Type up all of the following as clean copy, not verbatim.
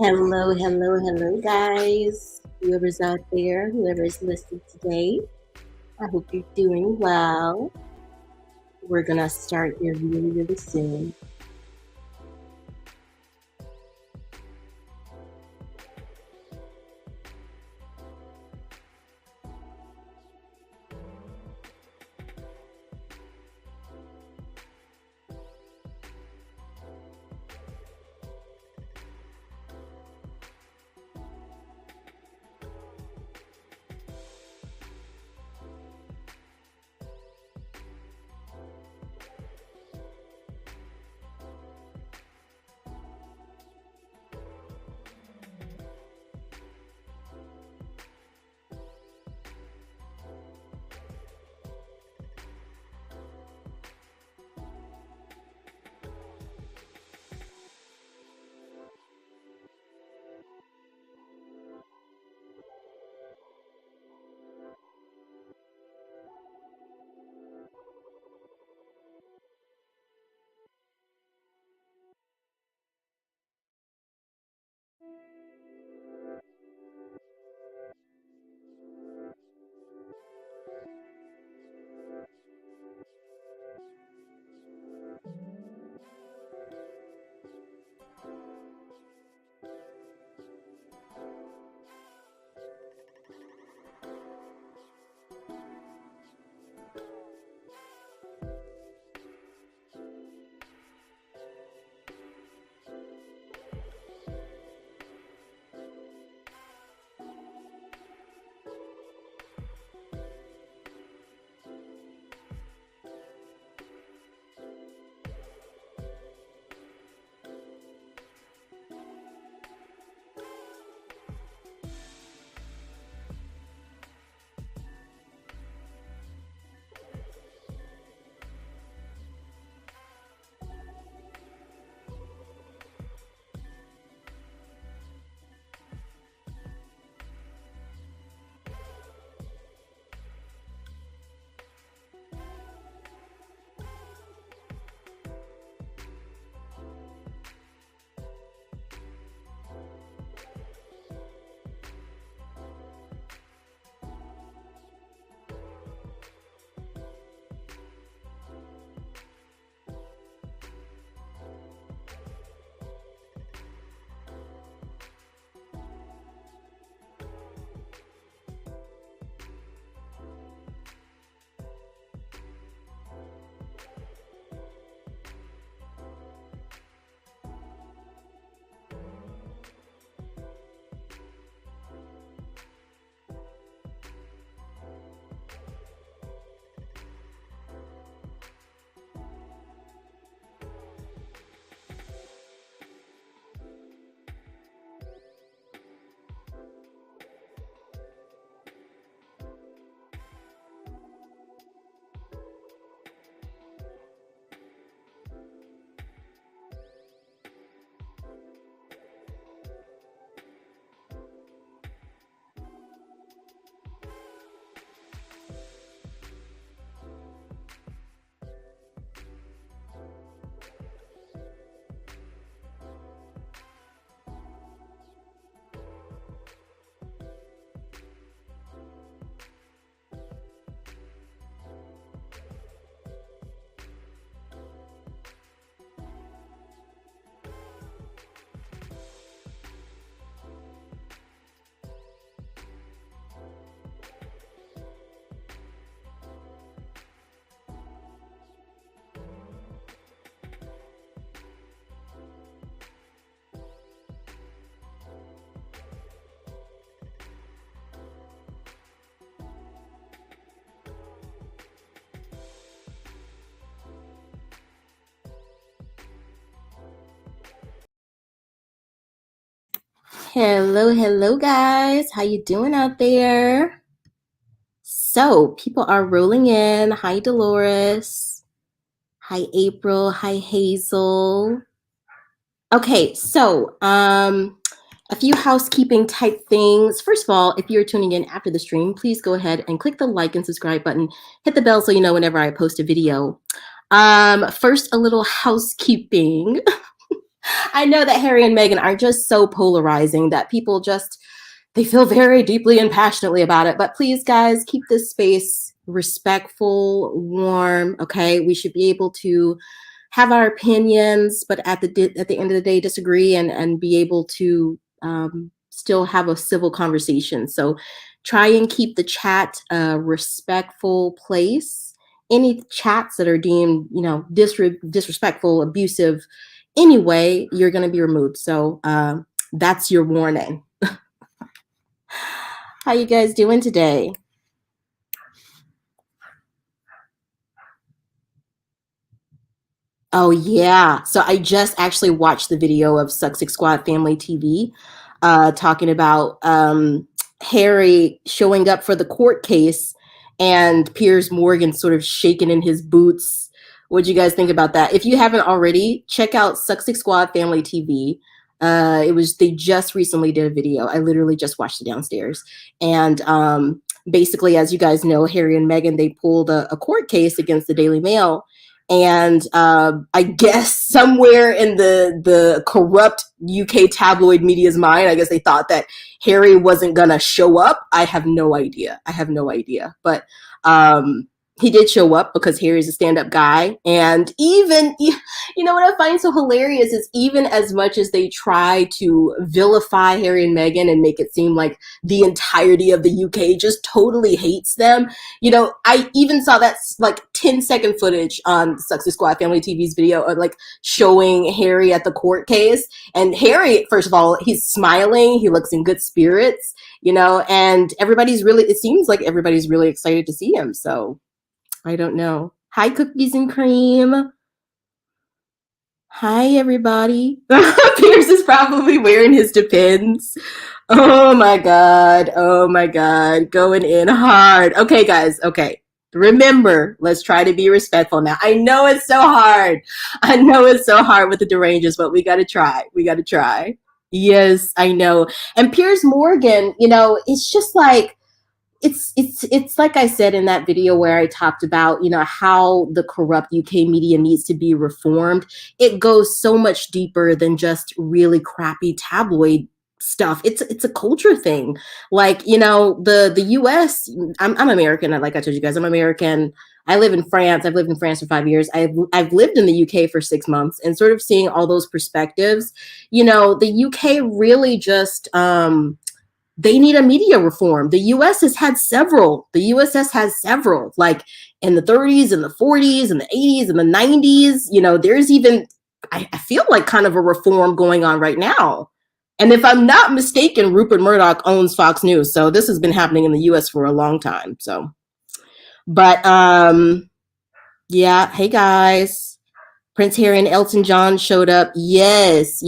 Hello, guys. Whoever's out there, whoever's listening today, I hope you're doing well. We're gonna start here really soon. Hello, guys. How you doing out there? So, people are rolling in. Hi, Dolores. Hi, April. Hi, Hazel. Okay, so a few housekeeping type things. First of all, if you're tuning in after the stream, please go ahead and click the like and subscribe button. Hit the bell so you know whenever I post a video. First, a little housekeeping. I know that Harry and Meghan are just so polarizing that people just they feel very deeply and passionately about it. But please, guys, keep this space respectful, warm. Okay, we should be able to have our opinions, but at the end of the day, disagree and be able to still have a civil conversation. So try and keep the chat a respectful place. Any chats that are deemed, disrespectful, abusive, anyway, you're going to be removed. So that's your warning. How you guys doing today? Oh yeah. So I just actually watched the video of Sussex Squad Family TV talking about Harry showing up for the court case and Piers Morgan sort of shaking in his boots. What do you guys think about that? If you haven't already, check out Sussex Squad Family TV. They just recently did a video. I literally just watched it downstairs. And basically, as you guys know, Harry and Meghan, they pulled a court case against the Daily Mail, and I guess somewhere in the corrupt UK tabloid media's mind, I guess they thought that Harry wasn't gonna show up. I have no idea. But he did show up because Harry's a stand-up guy. And even, what I find so hilarious is even as much as they try to vilify Harry and Meghan and make it seem like the entirety of the UK just totally hates them, I even saw that like 10-second footage on Success Squad Family TV's video of like showing Harry at the court case. And Harry, first of all, he's smiling. He looks in good spirits, and it seems like everybody's really excited to see him. So I don't know. Hi, Cookies and Cream. Hi, everybody. Pierce is probably wearing his Depends. Oh my God. Going in hard. Okay, guys. Okay. Remember, let's try to be respectful now. I know it's so hard. With the deranges, but we got to try. Yes, I know. And Piers Morgan, it's just like, it's like I said in that video where I talked about, how the corrupt UK media needs to be reformed. It goes so much deeper than just really crappy tabloid stuff. It's a culture thing. Like, the US, I'm American. Like I told you guys, I'm American. I live in France. I've lived in France for 5 years. I've lived in the UK for 6 months, and sort of seeing all those perspectives, the UK really just they need a media reform. The USS has several, like in the 30s and the 40s and the 80s and the 90s. There's even, I feel like kind of a reform going on right now. And if I'm not mistaken, Rupert Murdoch owns Fox News. So this has been happening in the US for a long time. So, but yeah. Hey guys. Prince Harry and Elton John showed up. Yes.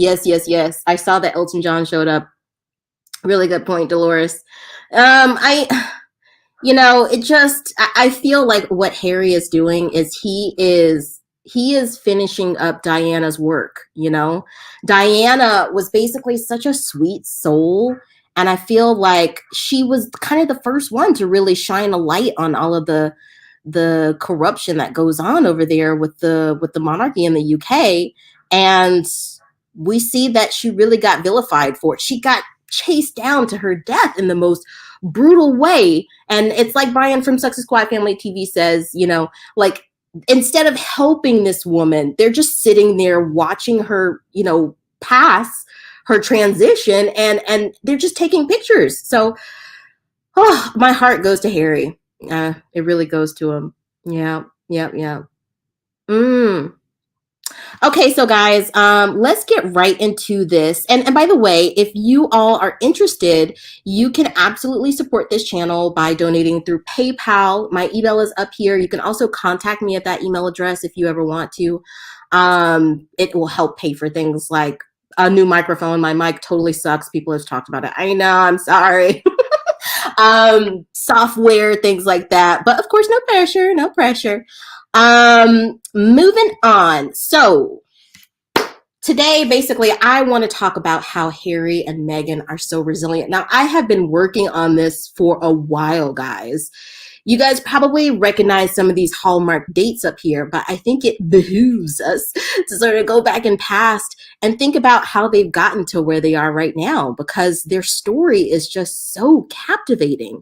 I saw that Elton John showed up. Really good point, Dolores. I feel like what Harry is doing is he is finishing up Diana's work. Diana was basically such a sweet soul, and I feel like she was kind of the first one to really shine a light on all of the corruption that goes on over there with the monarchy in the UK. And we see that she really got vilified for it. She got chased down to her death in the most brutal way. And it's like Brian from Success Squad Family TV says, like, instead of helping this woman, they're just sitting there watching her, pass her transition, and they're just taking pictures. So, my heart goes to Harry. It really goes to him. Yeah. Okay, so guys, let's get right into this. And by the way, if you all are interested, you can absolutely support this channel by donating through PayPal. My email is up here. You can also contact me at that email address if you ever want to. It will help pay for things like a new microphone. My mic totally sucks. People have talked about it. I know, I'm sorry. Software, things like that. But of course, no pressure. Moving on. So today, basically, I want to talk about how Harry and Meghan are so resilient. Now, I have been working on this for a while, guys. You guys probably recognize some of these hallmark dates up here, but I think it behooves us to sort of go back in past and think about how they've gotten to where they are right now, because their story is just so captivating.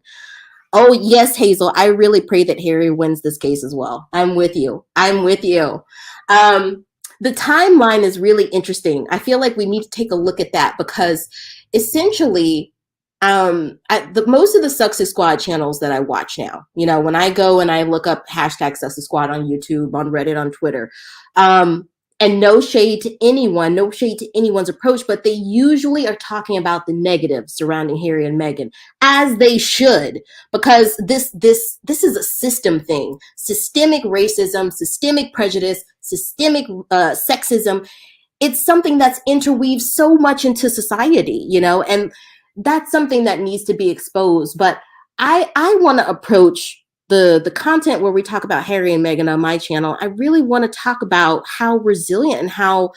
Oh, yes, Hazel. I really pray that Harry wins this case as well. I'm with you. I'm with you. Um, the timeline is really interesting. I feel like we need to take a look at that because essentially, most of the Sussexsquad Squad channels that I watch now, when I go and I look up hashtag Sussexsquad Squad on YouTube, on Reddit, on Twitter, and no shade to anyone, no shade to anyone's approach, but they usually are talking about the negatives surrounding Harry and Meghan, as they should, because this is a system thing. Systemic racism, systemic prejudice, systemic sexism. It's something that's interweaved so much into society, and that's something that needs to be exposed. But I want to approach the content where we talk about Harry and Meghan on my channel. I really want to talk about how resilient and how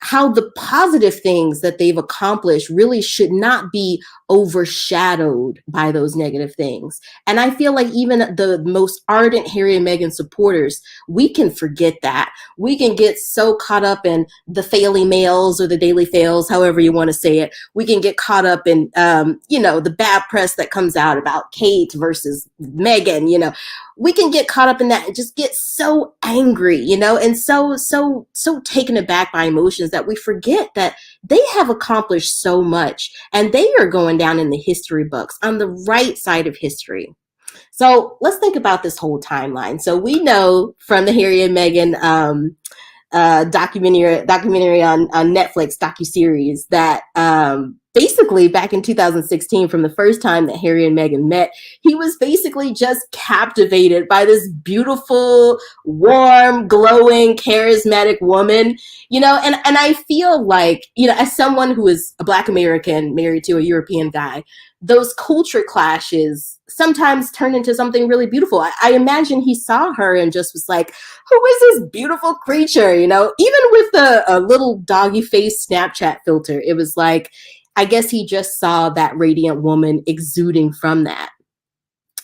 the positive things that they've accomplished really should not be overshadowed by those negative things. And I feel like even the most ardent Harry and Meghan supporters, we can forget that. We can get so caught up in the Faily Mails or the Daily Fails, however you want to say it. We can get caught up in, the bad press that comes out about Kate versus Meghan, we can get caught up in that and just get so angry, and so taken aback by emotions that we forget that they have accomplished so much and they are going down in the history books on the right side of history. So let's think about this whole timeline. So we know from the Harry and Meghan documentary on Netflix, docuseries, that basically back in 2016, from the first time that Harry and Meghan met, he was basically just captivated by this beautiful, warm, glowing, charismatic woman, and I feel like, as someone who is a Black American married to a European guy, those culture clashes sometimes turn into something really beautiful. I imagine he saw her and just was like, who is this beautiful creature? Even with a little doggy face Snapchat filter, it was like, I guess he just saw that radiant woman exuding from that.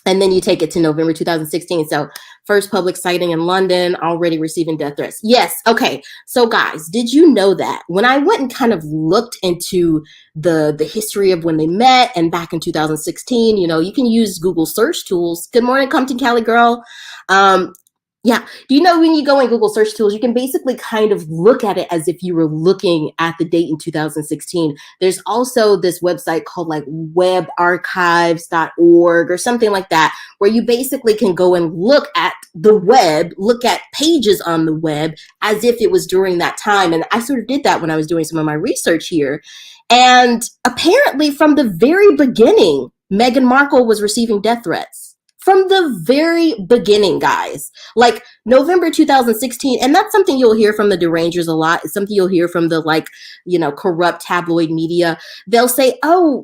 And then you take it to November 2016. So first public sighting in London, already receiving death threats. Yes. Okay. So guys, did you know that when I went and kind of looked into the history of when they met and back in 2016, you can use Google search tools. Good morning, Compton Cali girl. Yeah. Do you know when you go in Google search tools, you can basically kind of look at it as if you were looking at the date in 2016. There's also this website called like webarchives.org or something like that, where you basically can go and look at the web, look at pages on the web as if it was during that time. And I sort of did that when I was doing some of my research here. And apparently from the very beginning, Meghan Markle was receiving death threats. From the very beginning, guys, like November 2016. And that's something you'll hear from the derangers a lot. It's something you'll hear from the corrupt tabloid media. They'll say, oh,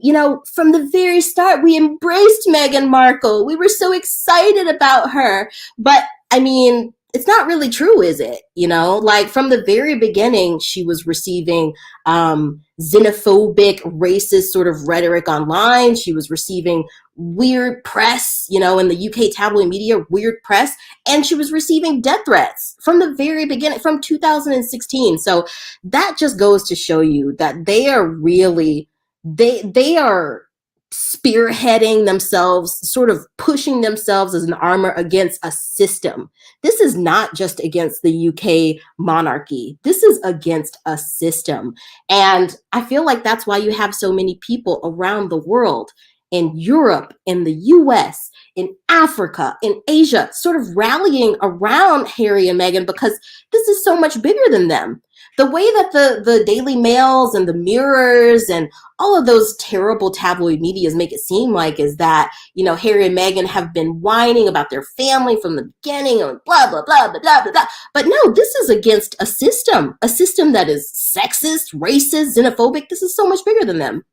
from the very start, we embraced Meghan Markle. We were so excited about her. But I mean, it's not really true, is it? From the very beginning, she was receiving xenophobic, racist sort of rhetoric online. She was receiving weird press, in the UK tabloid media, weird press, and she was receiving death threats from the very beginning, from 2016. So that just goes to show you that they are really, they are spearheading themselves, sort of pushing themselves as an armor against a system. This is not just against the UK monarchy. This is against a system. And I feel like that's why you have so many people around the world, in Europe, in the US, in Africa, in Asia, sort of rallying around Harry and Meghan, because this is so much bigger than them. The way that the Daily Mails and the Mirrors and all of those terrible tabloid medias make it seem like is that, Harry and Meghan have been whining about their family from the beginning and blah, blah, blah, blah, blah, blah, blah. But no, this is against a system that is sexist, racist, xenophobic. This is so much bigger than them.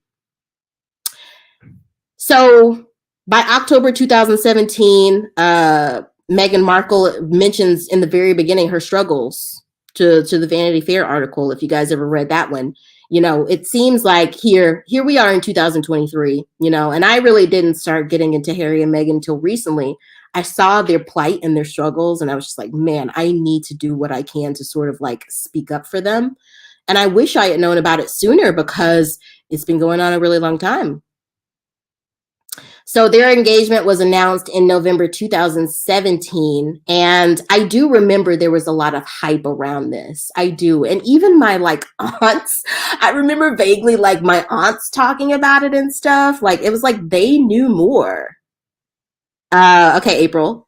So by October 2017, Meghan Markle mentions in the very beginning her struggles to the Vanity Fair article. If you guys ever read that one, it seems like here we are in 2023, and I really didn't start getting into Harry and Meghan until recently. I saw their plight and their struggles, and I was just like, man, I need to do what I can to sort of like speak up for them. And I wish I had known about it sooner because it's been going on a really long time. So their engagement was announced in November 2017. And I do remember there was a lot of hype around this. I do. And even my like aunts, I remember vaguely like my aunts talking about it and stuff. Like it was like they knew more. Okay, April.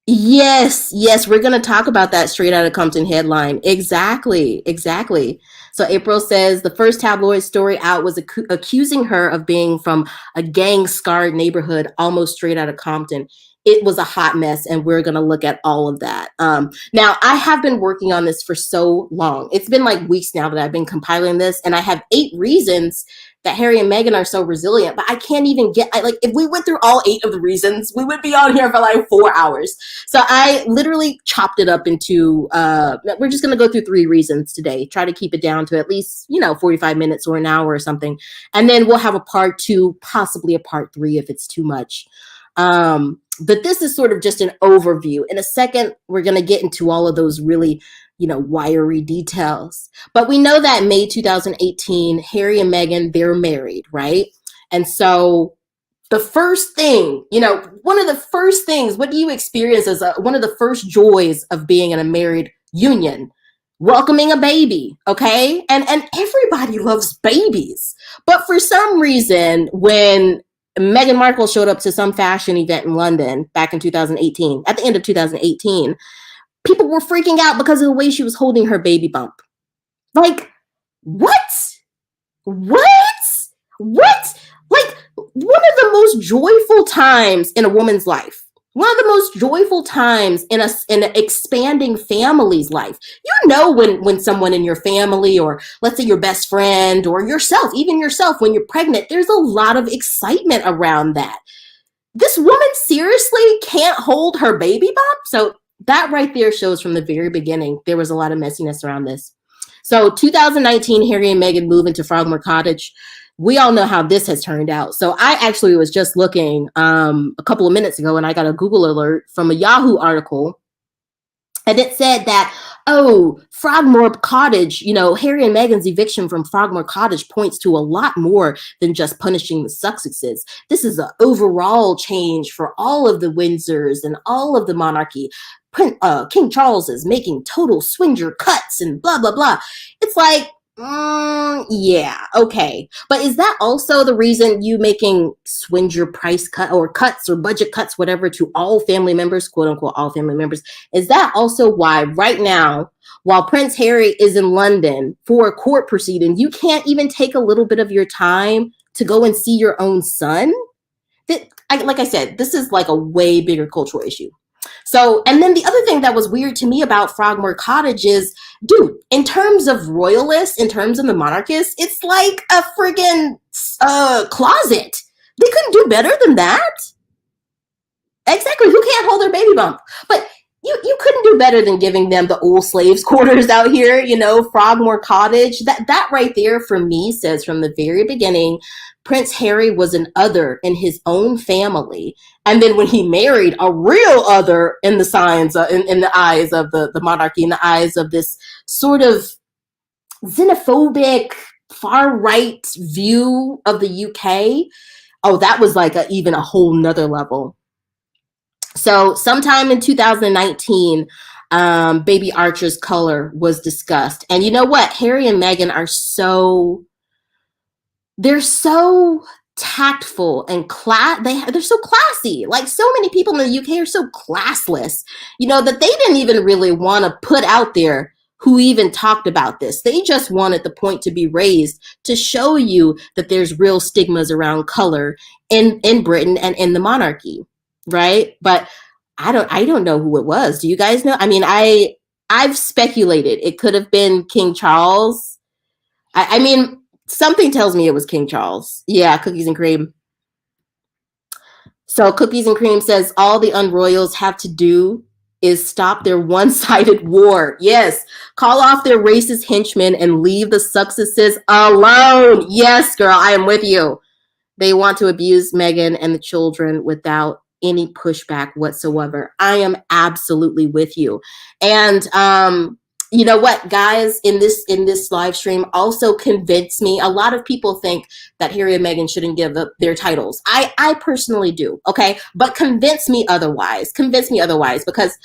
Yes, yes, we're going to talk about that straight out of Compton headline. Exactly, exactly. So April says the first tabloid story out was accusing her of being from a gang scarred neighborhood almost straight out of Compton. It was a hot mess, and we're going to look at all of that. Now, I have been working on this for so long. It's been like weeks now that I've been compiling this, and I have 8 reasons that Harry and Meghan are so resilient, but I can't even like, if we went through all 8 of the reasons, we would be on here for like 4 hours. So I literally chopped it up into, we're just going to go through 3 reasons today, try to keep it down to at least, 45 minutes or an hour or something. And then we'll have a part 2, possibly a part 3 if it's too much. But this is sort of just an overview. In a second, we're going to get into all of those really, wiry details. But we know that May 2018, Harry and Meghan, they're married, right? And so the first thing, one of the first things, what do you experience as one of the first joys of being in a married union? Welcoming a baby, okay? And everybody loves babies. But for some reason, when Meghan Markle showed up to some fashion event in London back in 2018, at the end of 2018, people were freaking out because of the way she was holding her baby bump. Like, what? What? What? Like, one of the most joyful times in a woman's life. One of the most joyful times in an expanding family's life. When someone in your family, or let's say your best friend, or yourself, even yourself, when you're pregnant, there's a lot of excitement around that. This woman seriously can't hold her baby bump? So that right there shows from the very beginning, there was a lot of messiness around this. So 2019, Harry and Meghan move into Frogmore Cottage. We all know how this has turned out. So I actually was just looking a couple of minutes ago, and I got a Google alert from a Yahoo article. And it said that, Frogmore Cottage, Harry and Meghan's eviction from Frogmore Cottage points to a lot more than just punishing the Sussexes. This is an overall change for all of the Windsors and all of the monarchy. King Charles is making total swinger cuts and blah, blah, blah. It's like, yeah, okay. But is that also the reason you making swinger price cut or cuts or budget cuts, whatever, to all family members, quote unquote, all family members? Is that also why right now, while Prince Harry is in London for a court proceeding, you can't even take a little bit of your time to go and see your own son? Like I said, this is like a way bigger cultural issue. So, and then the other thing that was weird to me about Frogmore Cottage is, dude, in terms of royalists, in terms of the monarchists, it's like a friggin' closet. They couldn't do better than that. Exactly. Who can't hold their baby bump? But you couldn't do better than giving them the old slaves quarters out here, Frogmore Cottage. That right there for me says from the very beginning, Prince Harry was an other in his own family. And then when he married a real other in the signs, in the eyes of the monarchy, in the eyes of this sort of xenophobic, far right view of the UK, that was like even a whole nother level. So sometime in 2019, baby Archer's color was discussed. And you know what? Harry and Meghan are they're so tactful and they're so classy. Like so many people in the UK are so classless, that they didn't even really want to put out there who even talked about this. They just wanted the point to be raised to show you that there's real stigmas around color in Britain and in the monarchy. Right? But I don't know who it was. Do you guys know? I mean, I've speculated it could have been King Charles. I mean, something tells me it was King Charles. Yeah, Cookies and Cream. So Cookies and Cream says all the unroyals have to do is stop their one-sided war. Yes, call off their racist henchmen and leave the Sussexes alone. Yes, girl, I am with you. They want to abuse Meghan and the children without any pushback whatsoever. I am absolutely with you. And you know what, guys, in this live stream also convinced me. A lot of people think that Harry and Meghan shouldn't give up their titles. I personally do, okay? But convince me otherwise. Convince me otherwise, because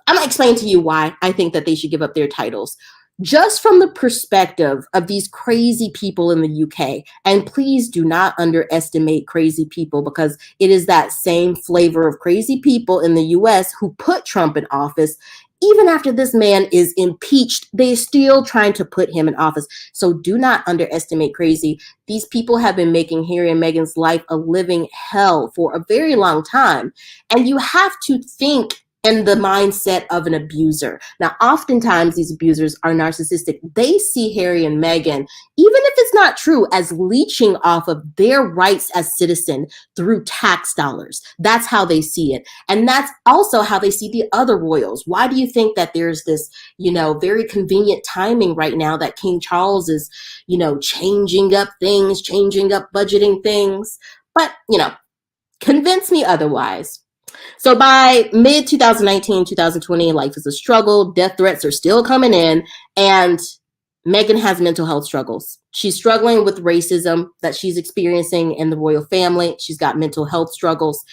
I'm going to explain to you why I think that they should give up their titles. Just from the perspective of these crazy people in the UK, and please do not underestimate crazy people, because it is that same flavor of crazy people in the US who put Trump in office. Even after this man is impeached, they're still trying to put him in office. So do not underestimate crazy. These people have been making Harry and Meghan's life a living hell for a very long time. And you have to think in the mindset of an abuser. Now, oftentimes these abusers are narcissistic. They see Harry and Meghan, even if it's not true, as leeching off of their rights as citizen through tax dollars. That's how they see it. And that's also how they see the other royals. Why do you think that there's this, very convenient timing right now that King Charles is, changing up things, changing up budgeting things? But, convince me otherwise. So by mid 2019, 2020, life is a struggle. Death threats are still coming in, and Meghan has mental health struggles. She's struggling with racism that she's experiencing in the royal family. She's got mental health struggles.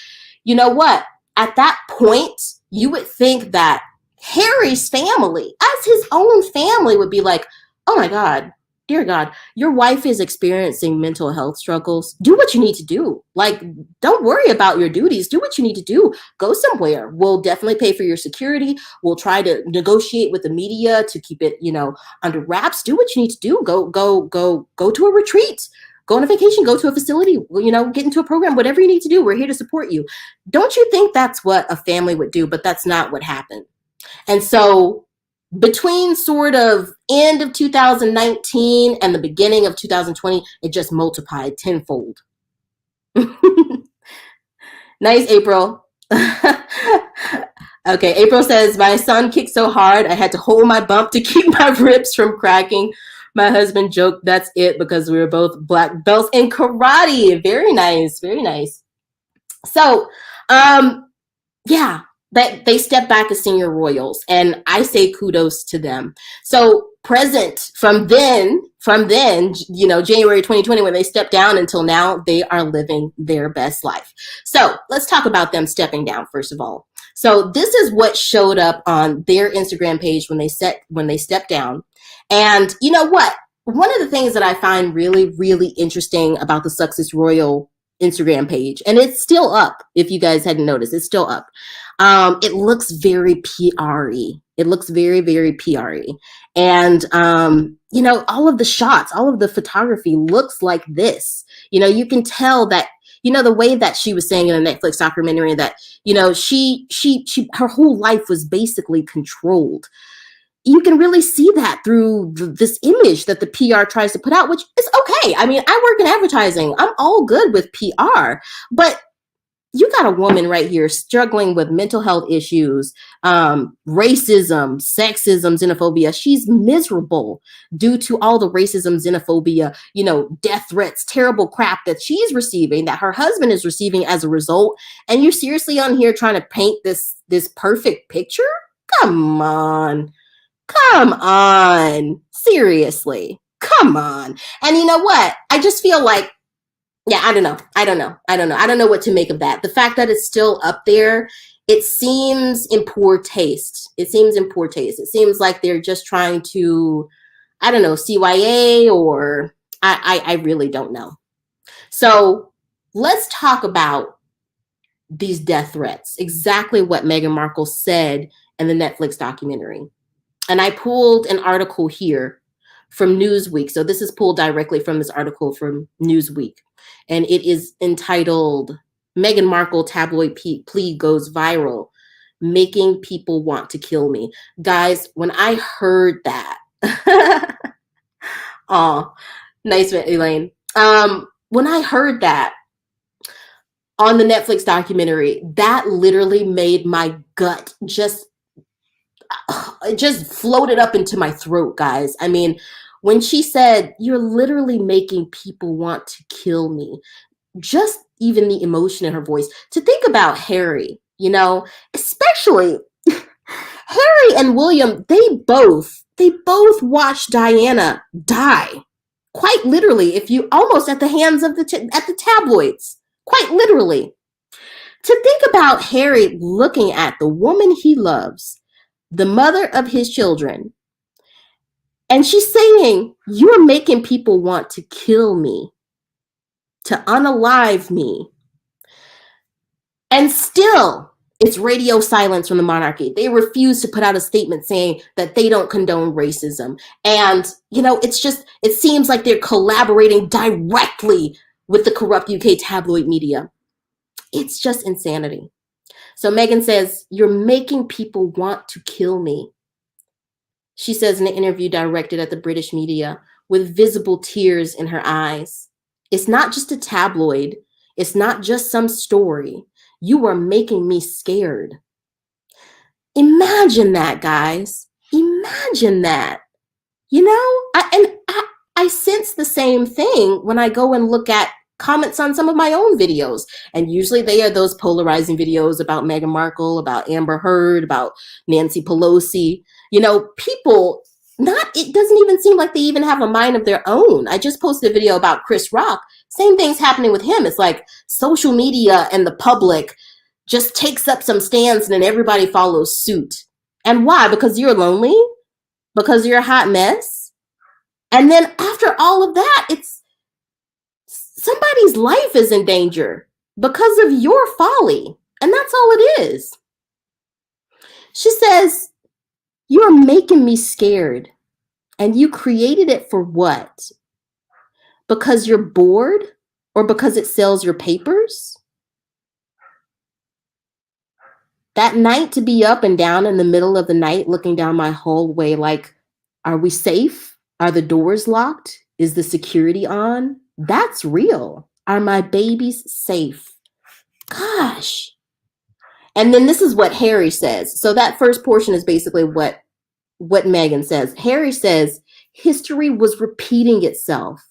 You know what? At that point, you would think that Harry's family, as his own family, would be like, oh my God, dear God, your wife is experiencing mental health struggles. Do what you need to do. Like, don't worry about your duties. Do what you need to do. Go somewhere. We'll definitely pay for your security. We'll try to negotiate with the media to keep it, under wraps. Do what you need to do. Go to a retreat. Go on a vacation. Go to a facility. Get into a program. Whatever you need to do, we're here to support you. Don't you think that's what a family would do? But that's not what happened. And so between sort of end of 2019 and the beginning of 2020, it just multiplied tenfold. Nice, April. Okay, April says, my son kicked so hard, I had to hold my bump to keep my ribs from cracking. My husband joked that's it because we were both black belts in karate. Very nice, very nice. So, yeah. They step back as senior royals, and I say kudos to them. So present from then, January 2020, when they stepped down until now, they are living their best life. So let's talk about them stepping down, first of all. So this is what showed up on their Instagram page when they stepped down. And you know what? One of the things that I find really, really interesting about the Sussex Royal Instagram page, and it's still up, if you guys hadn't noticed, it's still up. It looks very PR-y. It looks very, very PR-y. And, all of the shots, all of the photography looks like this. You can tell that, the way that she was saying in a Netflix documentary that, she her whole life was basically controlled. You can really see that through this image that the PR tries to put out, which is okay. I mean, I work in advertising. I'm all good with PR, but you got a woman right here struggling with mental health issues, racism, sexism, xenophobia. She's miserable due to all the racism, xenophobia, death threats, terrible crap that she's receiving, that her husband is receiving as a result. And you're seriously on here trying to paint this perfect picture? Come on. Seriously. Come on. And you know what? I just feel like, yeah, I don't know what to make of that. The fact that it's still up there, it seems in poor taste. It seems like they're just trying to, CYA, or I really don't know. So let's talk about these death threats, exactly what Meghan Markle said in the Netflix documentary. And I pulled an article here from Newsweek. So this is pulled directly from this article from Newsweek. And it is entitled, Meghan Markle tabloid plea goes viral, making people want to kill me. Guys, when I heard that, oh, nice, Elaine. When I heard that on the Netflix documentary, that literally made my gut just floated up into my throat, guys. I mean, when she said, "You're literally making people want to kill me." Just even the emotion in her voice. To think about Harry, especially Harry and William, they both watched Diana die. Quite literally, if you almost at the hands of at the tabloids. Quite literally. To think about Harry looking at the woman he loves, the mother of his children, and she's saying, "You're making people want to kill me, to unalive me." And still, it's radio silence from the monarchy. They refuse to put out a statement saying that they don't condone racism. And, it seems like they're collaborating directly with the corrupt UK tabloid media. It's just insanity. So Meghan says, "You're making people want to kill me." She says in an interview directed at the British media with visible tears in her eyes. "It's not just a tabloid. It's not just some story. You are making me scared." Imagine that, guys. Imagine that. I sense the same thing when I go and look at comments on some of my own videos. And usually they are those polarizing videos about Meghan Markle, about Amber Heard, about Nancy Pelosi. People, it doesn't even seem like they even have a mind of their own. I just posted a video about Chris Rock. Same thing's happening with him. It's like social media and the public just takes up some stands and then everybody follows suit. And why? Because you're lonely? Because you're a hot mess? And then after all of that, it's somebody's life is in danger because of your folly. And that's all it is. She says, "You're making me scared. And you created it for what? Because you're bored? Or because it sells your papers?" That night, to be up and down in the middle of the night, looking down my hallway like, are we safe? Are the doors locked? Is the security on? That's real. Are my babies safe? Gosh. And then this is what Harry says. So that first portion is basically what Meghan says. Harry says, "History was repeating itself.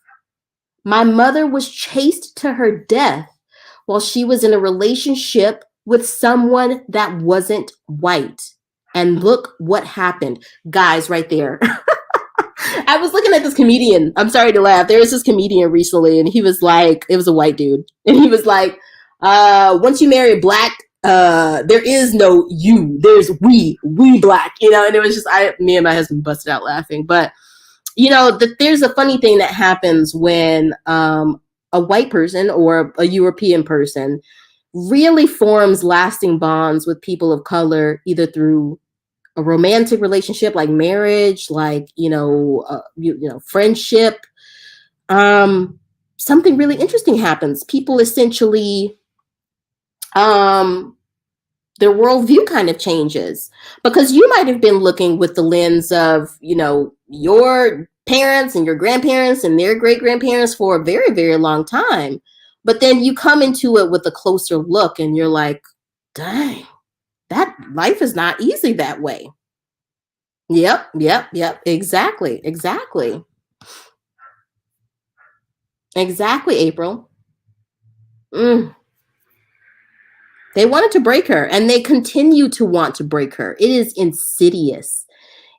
My mother was chased to her death while she was in a relationship with someone that wasn't white. And look what happened." Guys, right there. I was looking at this comedian. I'm sorry to laugh. There was this comedian recently, and he was like, it was a white dude. And he was like, once you marry black, there is no you. There's we black, and it was just, me and my husband busted out laughing. But, there's a funny thing that happens when a white person or a European person really forms lasting bonds with people of color, either through a romantic relationship like marriage, like, friendship. Something really interesting happens. People essentially, their worldview kind of changes, because you might have been looking with the lens of, your parents and your grandparents and their great grandparents for a very, very long time. But then you come into it with a closer look and you're like, dang, that life is not easy that way. Yep. Exactly. Exactly, April. They wanted to break her, and they continue to want to break her. It is insidious.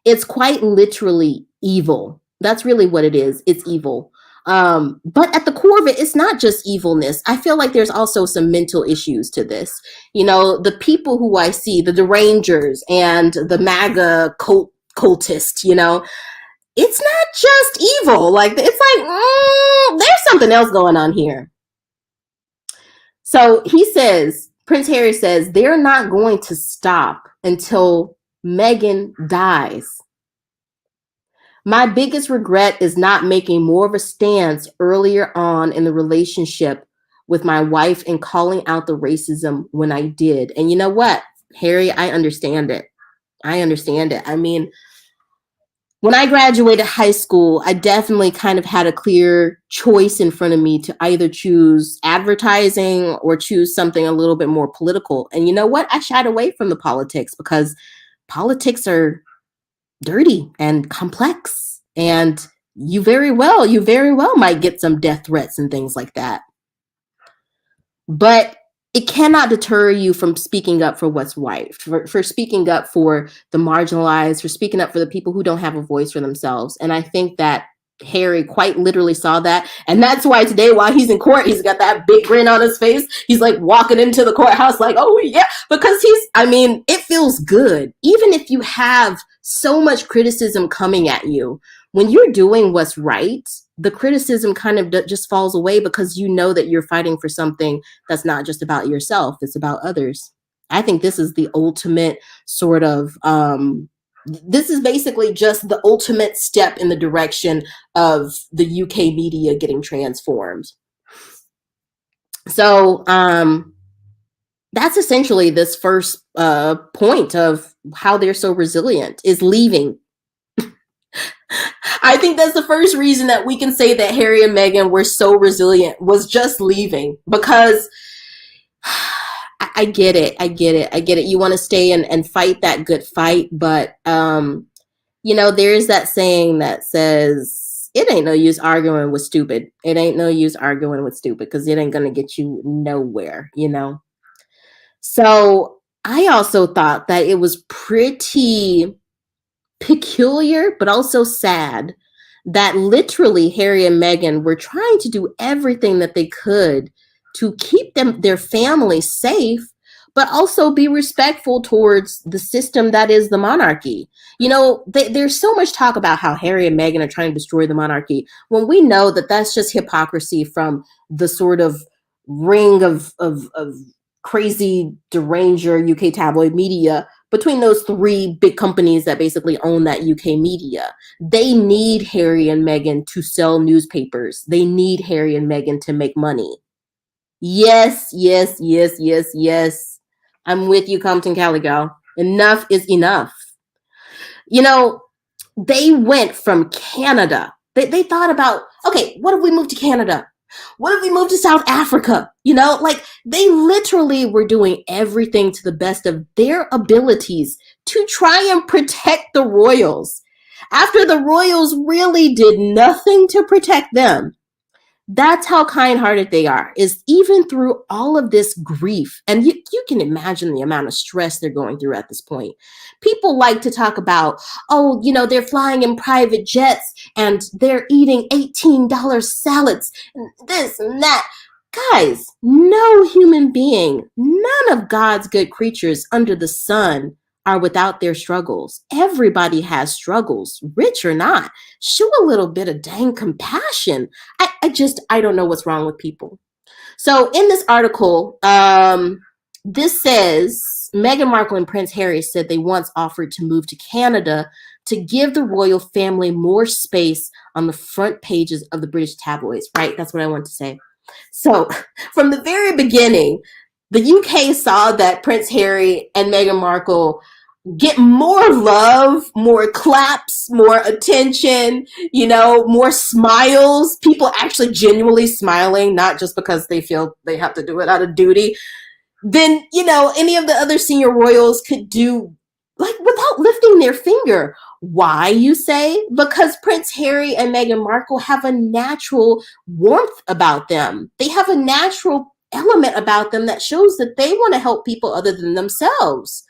It's quite literally evil. That's really what it is. It's evil. But at the core of it, it's not just evilness. I feel like there's also some mental issues to this. The people who I see, the derangers and the MAGA cultists, it's not just evil. Like, it's like, there's something else going on here. So Prince Harry says, they're not going to stop until Meghan dies. My biggest regret is not making more of a stance earlier on in the relationship with my wife and calling out the racism when I did. And you know what, Harry, I understand it. I mean, when I graduated high school, I definitely kind of had a clear choice in front of me to either choose advertising or choose something a little bit more political. And you know what? I shied away from the politics because politics are dirty and complex. And you very well might get some death threats and things like that. But it cannot deter you from speaking up for what's right, for speaking up for the marginalized, for speaking up for the people who don't have a voice for themselves. And I think that Harry quite literally saw that. And that's why today, while he's in court, he's got that big grin on his face. He's like walking into the courthouse like, oh, yeah, because it feels good. Even if you have so much criticism coming at you, when you're doing what's right, the criticism kind of just falls away because you know that you're fighting for something that's not just about yourself, it's about others. I think this is the ultimate sort of this is basically just the ultimate step in the direction of the UK media getting transformed. So that's essentially this first point of how they're so resilient, is leaving. I think that's the first reason that we can say that Harry and Meghan were so resilient, was just leaving. Because I get it. You want to stay and fight that good fight. But, there's that saying that says, it ain't no use arguing with stupid. It ain't no use arguing with stupid because it ain't going to get you nowhere, So I also thought that it was pretty peculiar, but also sad that literally Harry and Meghan were trying to do everything that they could to keep their family safe, but also be respectful towards the system that is the monarchy. There's so much talk about how Harry and Meghan are trying to destroy the monarchy, when we know that that's just hypocrisy from the sort of ring of crazy deranger UK tabloid media, between those three big companies that basically own that UK media. They need Harry and Meghan to sell newspapers. They need Harry and Meghan to make money. Yes. I'm with you, Compton Calico. Enough is enough. They went from Canada. They thought about, okay, what if we move to Canada? What if we move to South Africa? They literally were doing everything to the best of their abilities to try and protect the royals, after the royals really did nothing to protect them. That's how kind-hearted they are, is even through all of this grief. And you can imagine the amount of stress they're going through at this point. People like to talk about, they're flying in private jets and they're eating $18 salads, and this and that. Guys, no human being, none of God's good creatures under the sun are without their struggles. Everybody has struggles, rich or not. Show a little bit of dang compassion. I don't know what's wrong with people. So in this article, this says Meghan Markle and Prince Harry said they once offered to move to Canada to give the royal family more space on the front pages of the British tabloids, right? That's what I want to say. So from the very beginning, the UK saw that Prince Harry and Meghan Markle get more love, more claps, more attention, more smiles, people actually genuinely smiling, not just because they feel they have to do it out of duty, than, any of the other senior royals could do, without lifting their finger. Why, you say? Because Prince Harry and Meghan Markle have a natural warmth about them. They have a natural element about them that shows that they want to help people other than themselves.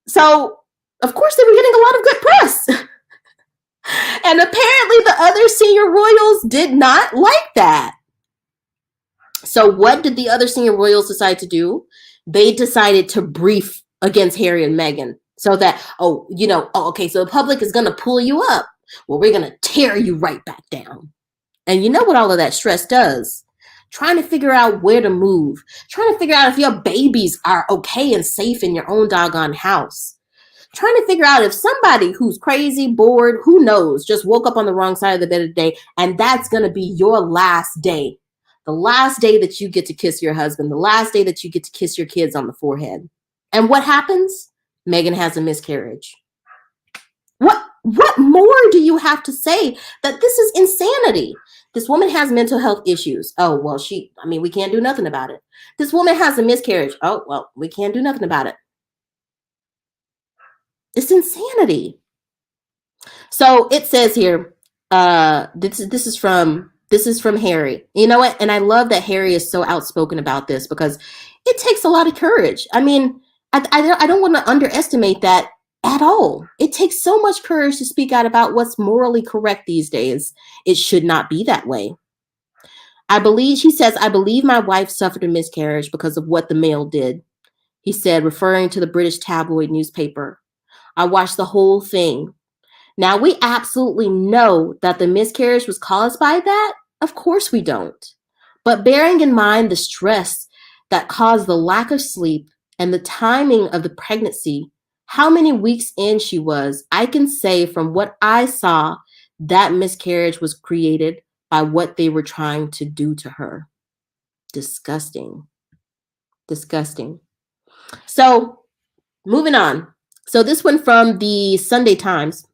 So, of course, they were getting a lot of good press. And apparently the other senior royals did not like that. So what did the other senior royals decide to do? They decided to brief against Harry and Meghan, so that, okay, so the public is going to pull you up. Well, we're going to tear you right back down. And you know what all of that stress does? Trying to figure out where to move. Trying to figure out if your babies are okay and safe in your own doggone house. Trying to figure out if somebody who's crazy, bored, who knows, just woke up on the wrong side of the bed today, and that's going to be your last day. The last day that you get to kiss your husband. The last day that you get to kiss your kids on the forehead. And what happens? Meghan has a miscarriage. What more do you have to say that this is insanity? This woman has mental health issues. Oh, well, we can't do nothing about it. This woman has a miscarriage. Oh, well, we can't do nothing about it. It's insanity. So it says here, This is from Harry. You know what? And I love that Harry is so outspoken about this because it takes a lot of courage. I mean, I don't want to underestimate that at all. It takes so much courage to speak out about what's morally correct these days. It should not be that way. She says, I believe my wife suffered a miscarriage because of what the mail did. He said, referring to the British tabloid newspaper. I watched the whole thing. Now, we absolutely know that the miscarriage was caused by that. Of course we don't. But bearing in mind the stress that caused the lack of sleep and the timing of the pregnancy, how many weeks in she was, I can say from what I saw, that miscarriage was created by what they were trying to do to her. Disgusting. Disgusting. So, moving on. So this one from the Sunday Times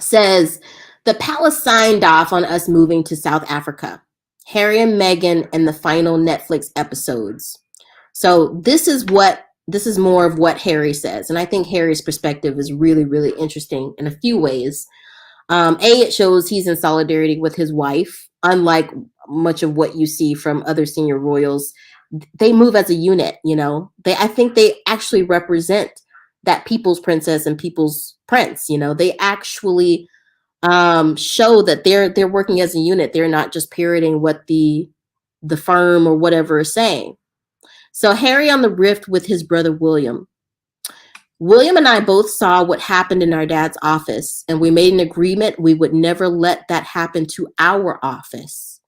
says, the palace signed off on us moving to South Africa. Harry and Meghan and the final Netflix episodes. So this is more of what Harry says. And I think Harry's perspective is really, really interesting in a few ways. It shows he's in solidarity with his wife, unlike much of what you see from other senior royals. They move as a unit, you know. I think they actually represent that people's princess and people's prince, you know. They actually show that they're working as a unit. They're not just parroting what the firm or whatever is saying. So Harry on the rift with his brother William. William and I both saw what happened in our dad's office, and we made an agreement we would never let that happen to our office.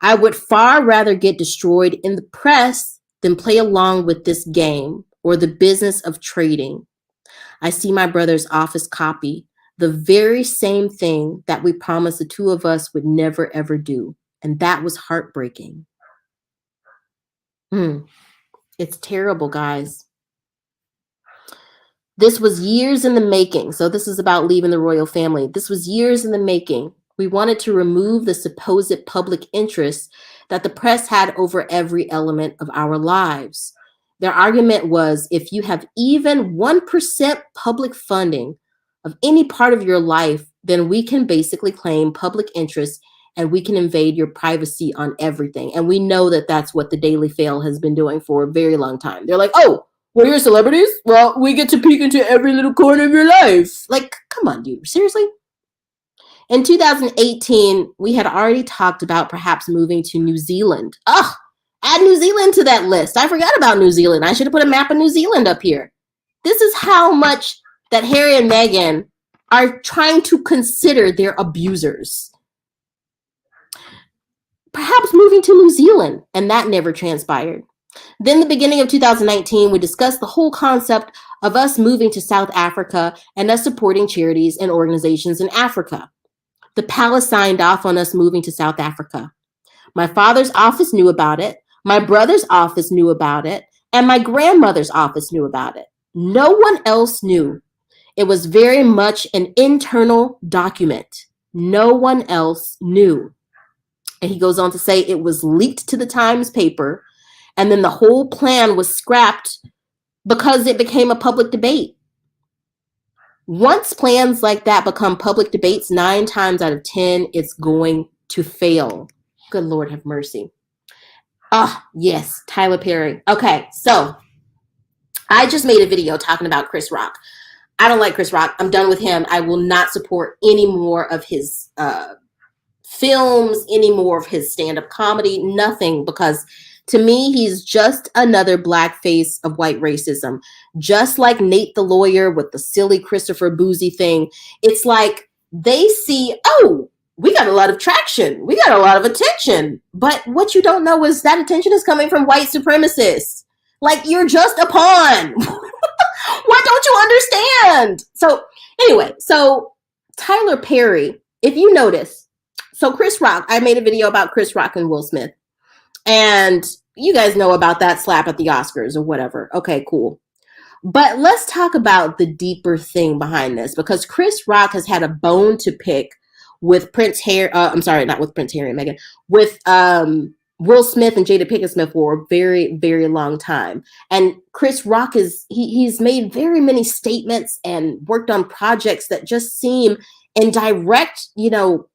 I would far rather get destroyed in the press than play along with this game or the business of trading. I see my brother's office copy, the very same thing that we promised the two of us would never, ever do. And that was heartbreaking. It's terrible, guys. This was years in the making. So this is about leaving the royal family. This was years in the making. We wanted to remove the supposed public interest that the press had over every element of our lives. Their argument was, if you have even 1% public funding of any part of your life, then we can basically claim public interest and we can invade your privacy on everything. And we know that that's what the Daily Fail has been doing for a very long time. They're like, oh, well, you're celebrities? Well, we get to peek into every little corner of your life. Like, come on, dude. Seriously? In 2018, we had already talked about perhaps moving to New Zealand. Ugh, add New Zealand to that list. I forgot about New Zealand. I should have put a map of New Zealand up here. This is how much that Harry and Meghan are trying to consider their abusers. Perhaps moving to New Zealand, and that never transpired. Then the beginning of 2019, we discussed the whole concept of us moving to South Africa and us supporting charities and organizations in Africa. The palace signed off on us moving to South Africa. My father's office knew about it. My brother's office knew about it. And my grandmother's office knew about it. No one else knew. It was very much an internal document. No one else knew. And he goes on to say it was leaked to the Times paper, and then the whole plan was scrapped because it became a public debate. Once plans like that become public debates, 9 times out of 10, it's going to fail. Good Lord have mercy. Yes, Tyler Perry. Okay, so I just made a video talking about Chris Rock. I don't like Chris Rock. I'm done with him. I will not support any more of his films, any more of his stand-up comedy, nothing, because to me, he's just another black face of white racism. Just like Nate the lawyer with the silly Christopher Boozy thing. It's like they see, oh, we got a lot of traction. We got a lot of attention. But what you don't know is that attention is coming from white supremacists. Like, you're just a pawn. Why don't you understand? So anyway, so Tyler Perry, if you notice, so Chris Rock, I made a video about Chris Rock and Will Smith. And you guys know about that slap at the Oscars or whatever. Okay, cool. But let's talk about the deeper thing behind this, because Chris Rock has had a bone to pick with I'm sorry, not with Prince Harry and Meghan, with Will Smith and Jada Pinkett Smith for a very, very long time. And Chris Rock he's made very many statements and worked on projects that just seem and direct,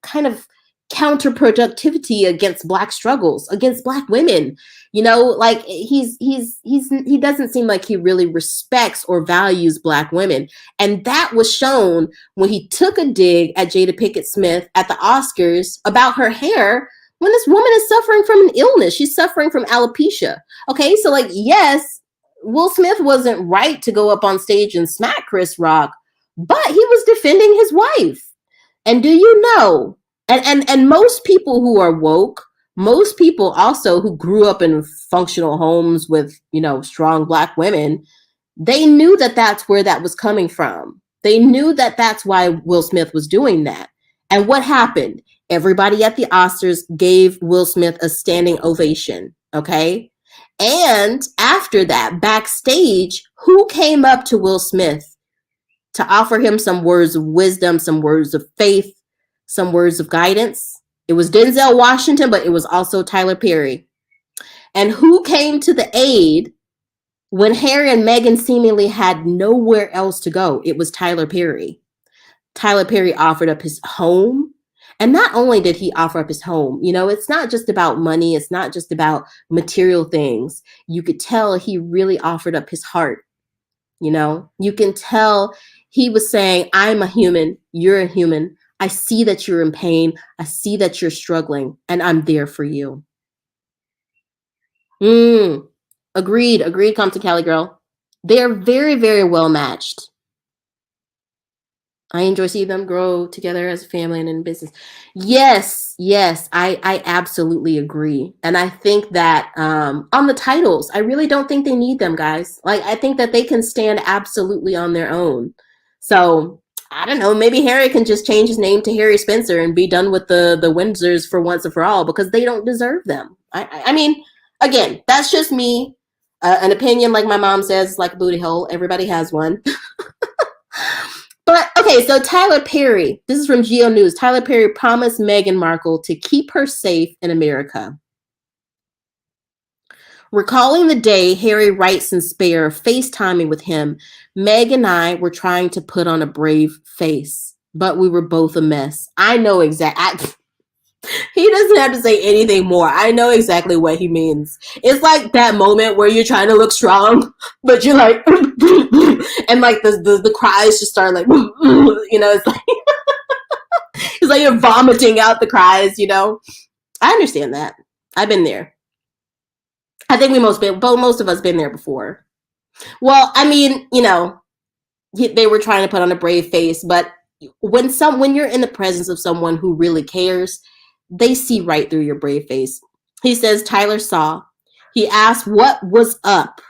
kind of counterproductivity against Black struggles, against Black women. Like he doesn't seem like he really respects or values Black women. And that was shown when he took a dig at Jada Pinkett Smith at the Oscars about her hair, when this woman is suffering from an illness. She's suffering from alopecia. Okay, so like, yes, Will Smith wasn't right to go up on stage and smack Chris Rock, but he was defending his wife. And do you know, and most people who are woke, most people also who grew up in functional homes with, strong Black women, they knew that that's where that was coming from. They knew that that's why Will Smith was doing that. And what happened? Everybody at the Oscars gave Will Smith a standing ovation, okay? And after that, backstage, who came up to Will Smith to offer him some words of wisdom, some words of faith, some words of guidance? It was Denzel Washington, but it was also Tyler Perry. And who came to the aid when Harry and Meghan seemingly had nowhere else to go? It was Tyler Perry. Tyler Perry offered up his home. And not only did he offer up his home, it's not just about money. It's not just about material things. You could tell he really offered up his heart. You can tell he was saying, I'm a human. You're a human. I see that you're in pain. I see that you're struggling, and I'm there for you. Agreed, Compton Cali girl. They're very, very well matched. I enjoy seeing them grow together as a family and in business. Yes, I absolutely agree. And I think that on the titles, I really don't think they need them, guys. Like, I think that they can stand absolutely on their own. So, I don't know, maybe Harry can just change his name to Harry Spencer and be done with the Windsors for once and for all, because they don't deserve them. I mean, again, that's just me. An opinion, like my mom says, like a booty hole. Everybody has one. But, okay, so Tyler Perry, this is from Geo News. Tyler Perry promised Meghan Markle to keep her safe in America. Recalling the day Harry writes in Spare, FaceTiming with him, Meg and I were trying to put on a brave face, but we were both a mess. I know exactly. He doesn't have to say anything more. I know exactly what he means. It's like that moment where you're trying to look strong, but you're like, and like the cries just start like, it's like, it's like you're vomiting out the cries, I understand that. I've been there. I think most of us been there before. Well, I mean, they were trying to put on a brave face, but when you're in the presence of someone who really cares, they see right through your brave face. He says Tyler saw. He asked what was up.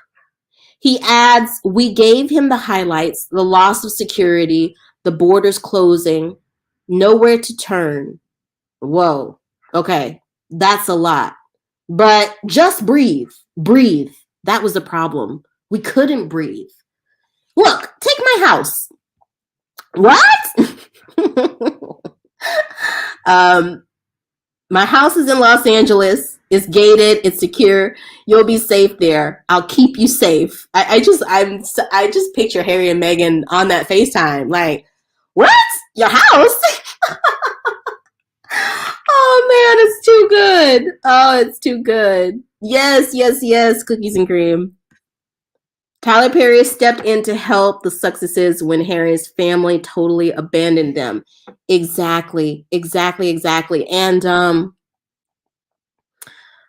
He adds, we gave him the highlights, the loss of security, the borders closing, nowhere to turn. Whoa. Okay. That's a lot. But just breathe. Breathe. That was the problem. We couldn't breathe. Look, take my house. What? My house is in Los Angeles. It's gated. It's secure. You'll be safe there. I'll keep you safe. I just picture Harry and Meghan on that FaceTime. Like, what? Your house? Oh man, it's too good. Oh, it's too good. Yes. Cookies and cream. Tyler Perry stepped in to help the Sussexes when Harry's family totally abandoned them. Exactly. And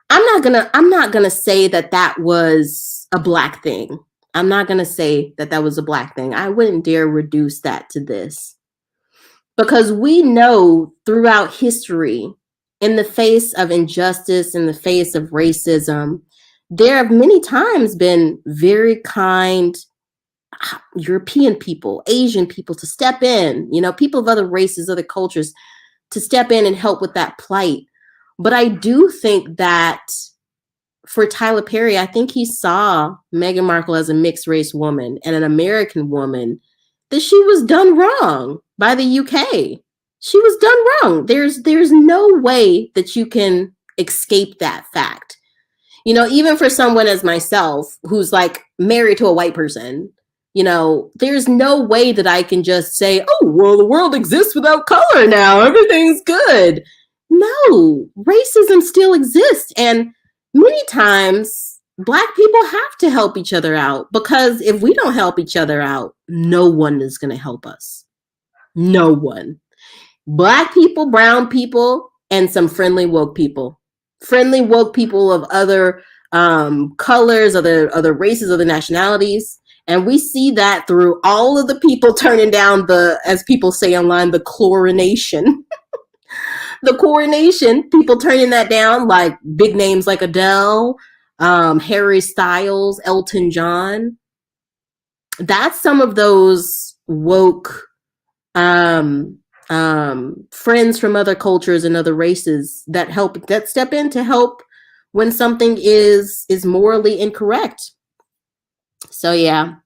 I'm not gonna say that was a Black thing. I'm not gonna say that was a Black thing. I wouldn't dare reduce that to this, because we know throughout history, in the face of injustice, in the face of racism, there have many times been very kind European people, Asian people to step in, people of other races, other cultures, to step in and help with that plight. But I do think that for Tyler Perry, I think he saw Meghan Markle as a mixed race woman and an American woman, that she was done wrong by the UK. She was done wrong. There's no way that you can escape that fact. Even for someone as myself, who's like married to a white person, There's no way that I can just say, oh, well, the world exists without color now. Everything's good. No, racism still exists. And many times, Black people have to help each other out, because if we don't help each other out, no one is going to help us. No one. Black people, brown people, and some friendly woke people. Friendly woke people of other colors, other races, other nationalities. And we see that through all of the people turning down as people say online, the chlorination. The coronation, people turning that down, like big names like Adele, Harry Styles, Elton John. That's some of those woke friends from other cultures and other races that step in to help when something is morally incorrect. So yeah.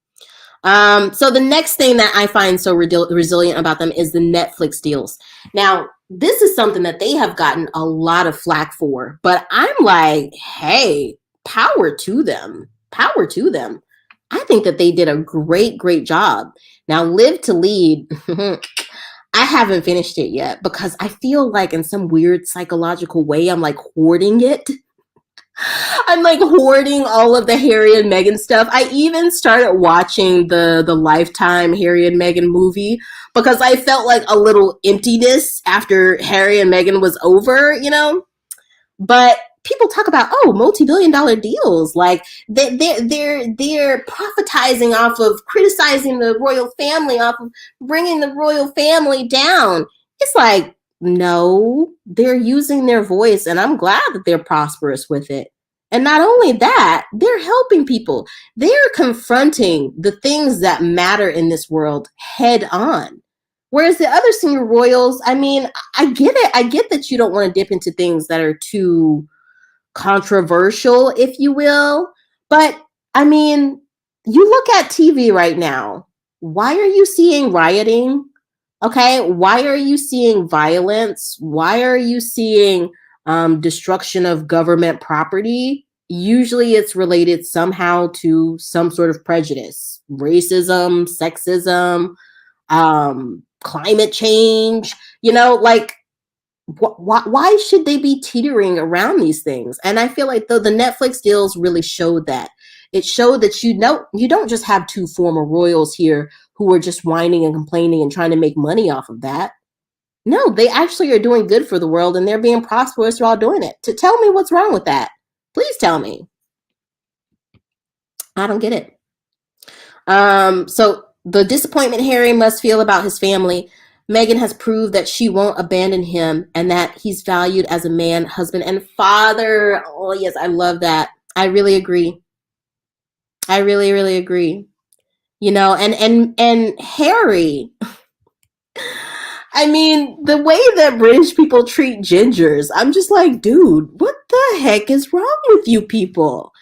So the next thing that I find so resilient about them is the Netflix deals. Now, this is something that they have gotten a lot of flack for, but I'm like, hey, power to them. Power to them. I think that they did a great job. Now, Live to Lead, I haven't finished it yet because I feel like in some weird psychological way, I'm like hoarding it. I'm like hoarding all of the Harry and Meghan stuff. I even started watching the Lifetime Harry and Meghan movie because I felt like a little emptiness after Harry and Meghan was over, But people talk about, multi-billion-dollar deals. Like they're prophetizing off of criticizing the royal family, off of bringing the royal family down. It's like, no, they're using their voice, and I'm glad that they're prosperous with it. And not only that, they're helping people. They're confronting the things that matter in this world head on. Whereas the other senior royals, I mean, I get it. I get that you don't want to dip into things that are too controversial, if you will. But I mean, you look at TV right now. Why are you seeing rioting? Okay, why are you seeing violence? Why are you seeing destruction of government property? Usually it's related somehow to some sort of prejudice, racism, sexism, climate change, why should they be teetering around these things? And I feel like the Netflix deals really showed that. It showed that you don't just have two former royals here who are just whining and complaining and trying to make money off of that. No, they actually are doing good for the world, and they're being prosperous while doing it. To tell me what's wrong with that. Please tell me. I don't get it. So the disappointment Harry must feel about his family, Meghan has proved that she won't abandon him and that he's valued as a man, husband, and father. Oh, yes, I love that. I really agree. I really, really agree. And Harry, I mean, the way that British people treat gingers, I'm just like, dude, what the heck is wrong with you people?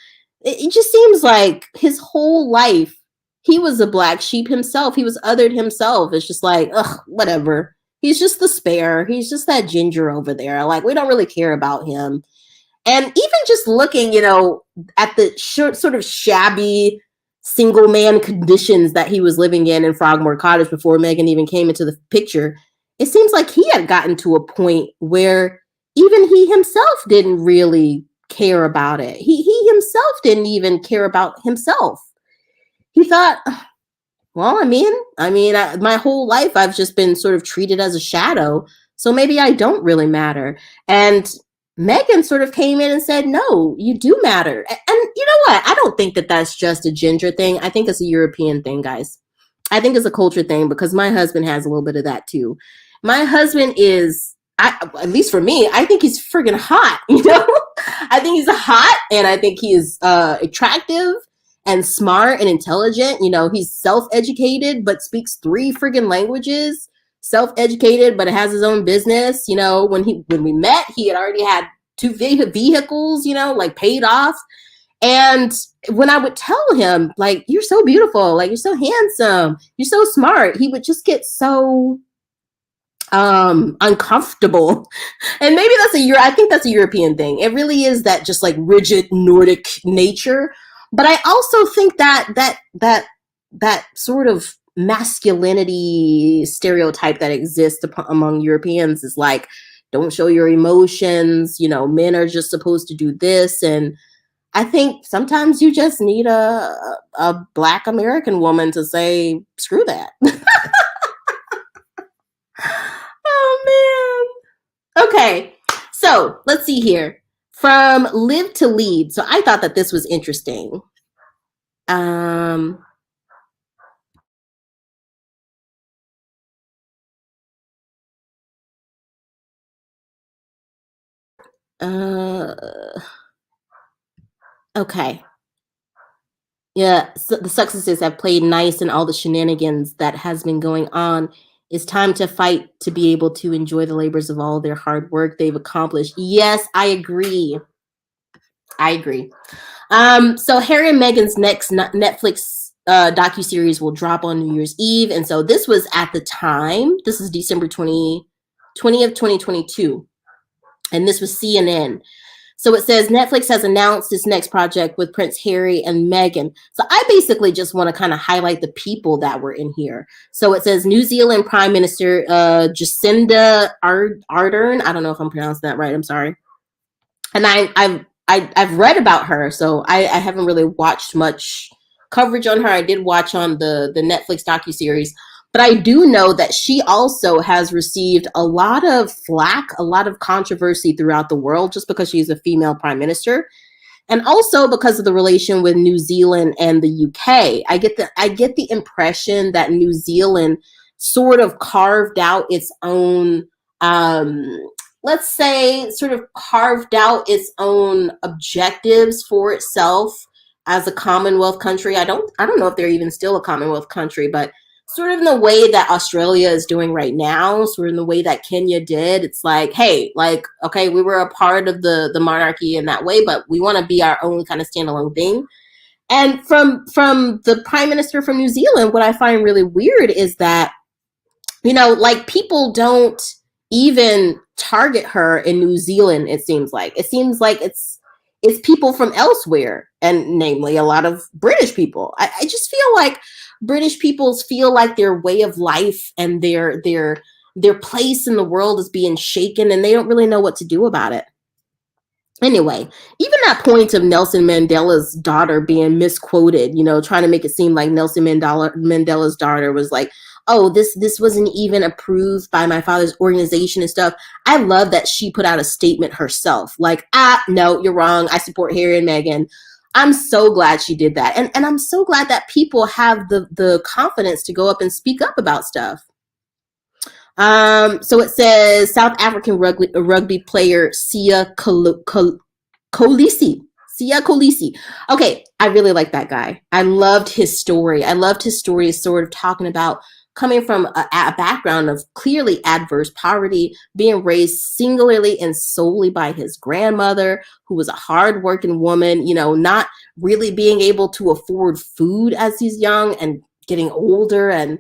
It just seems like his whole life, he was a black sheep himself. He was othered himself. It's just like, ugh, whatever. He's just the spare. He's just that ginger over there. Like, we don't really care about him. And even just looking, at the sort of shabby single man conditions that he was living in Frogmore Cottage before Meghan even came into the picture, it seems like he had gotten to a point where even he himself didn't really care about it. He himself didn't even care about himself. He thought, well, my whole life I've just been sort of treated as a shadow, so maybe I don't really matter. And Meghan sort of came in and said, no, you do matter. And you know what? I don't think that that's just a ginger thing. I think it's a European thing, guys. I think it's a culture thing because my husband has a little bit of that too. My husband is, at least for me, I think he's friggin' hot, I think he's hot, and I think he is attractive and smart and intelligent. He's self-educated but speaks 3 friggin' languages. Self-educated but has his own business. When we met, he had already had 2 vehicles, paid off. And when I would tell him, like, you're so beautiful, like, you're so handsome, you're so smart, he would just get so uncomfortable. And maybe I think that's a European thing. It really is that just like rigid Nordic nature. But I also think that that sort of masculinity stereotype that exists among Europeans is like, don't show your emotions, men are just supposed to do this. And I think sometimes you just need a Black American woman to say, screw that. Oh man. Okay. So let's see here. From live to lead. So I thought that this was interesting. Um, uh, okay. Yeah, so the successes have played nice in all the shenanigans that has been going on. It's time to fight to be able to enjoy the labors of all their hard work they've accomplished. Yes, I agree. I agree. So Harry and Meghan's next Netflix docuseries will drop on New Year's Eve. And so this was at the time, this is December 20th, 2022. And this was CNN. So it says Netflix has announced its next project with Prince Harry and Meghan. So I basically just want to kind of highlight the people that were in here. So it says New Zealand Prime Minister Jacinda Ardern. I don't know if I'm pronouncing that right. I'm sorry. And I've read about her, so I haven't really watched much coverage on her. I did watch on the Netflix docuseries, but I do know that she also has received a lot of flack, a lot of controversy throughout the world just because she's a female prime minister. And also because of the relation with New Zealand and the UK. I get the impression that New Zealand sort of carved out its own let's say sort of carved out its own objectives for itself as a Commonwealth country. I don't know if they're even still a Commonwealth country, but sort of in the way that Australia is doing right now, sort of in the way that Kenya did. It's like, hey, like, okay, we were a part of the monarchy in that way, but we want to be our own kind of standalone thing. And from the prime minister from New Zealand, what I find really weird is that, like, people don't even target her in New Zealand. It seems like it's people from elsewhere, and namely a lot of British people. I just feel like British peoples feel like their way of life and their place in the world is being shaken, and they don't really know what to do about it. Anyway, even that point of Nelson Mandela's daughter being misquoted, trying to make it seem like Nelson Mandela's daughter was like, oh, this wasn't even approved by my father's organization and stuff. I love that she put out a statement herself, like, no, you're wrong. I support Harry and Meghan. I'm so glad she did that. And I'm so glad that people have the confidence to go up and speak up about stuff. So it says South African rugby player Sia Kolisi. Sia Kolisi. Okay, I really like that guy. I loved his story. Sort of talking about coming from a background of clearly adverse poverty, being raised singularly and solely by his grandmother, who was a hardworking woman, not really being able to afford food as he's young and getting older. And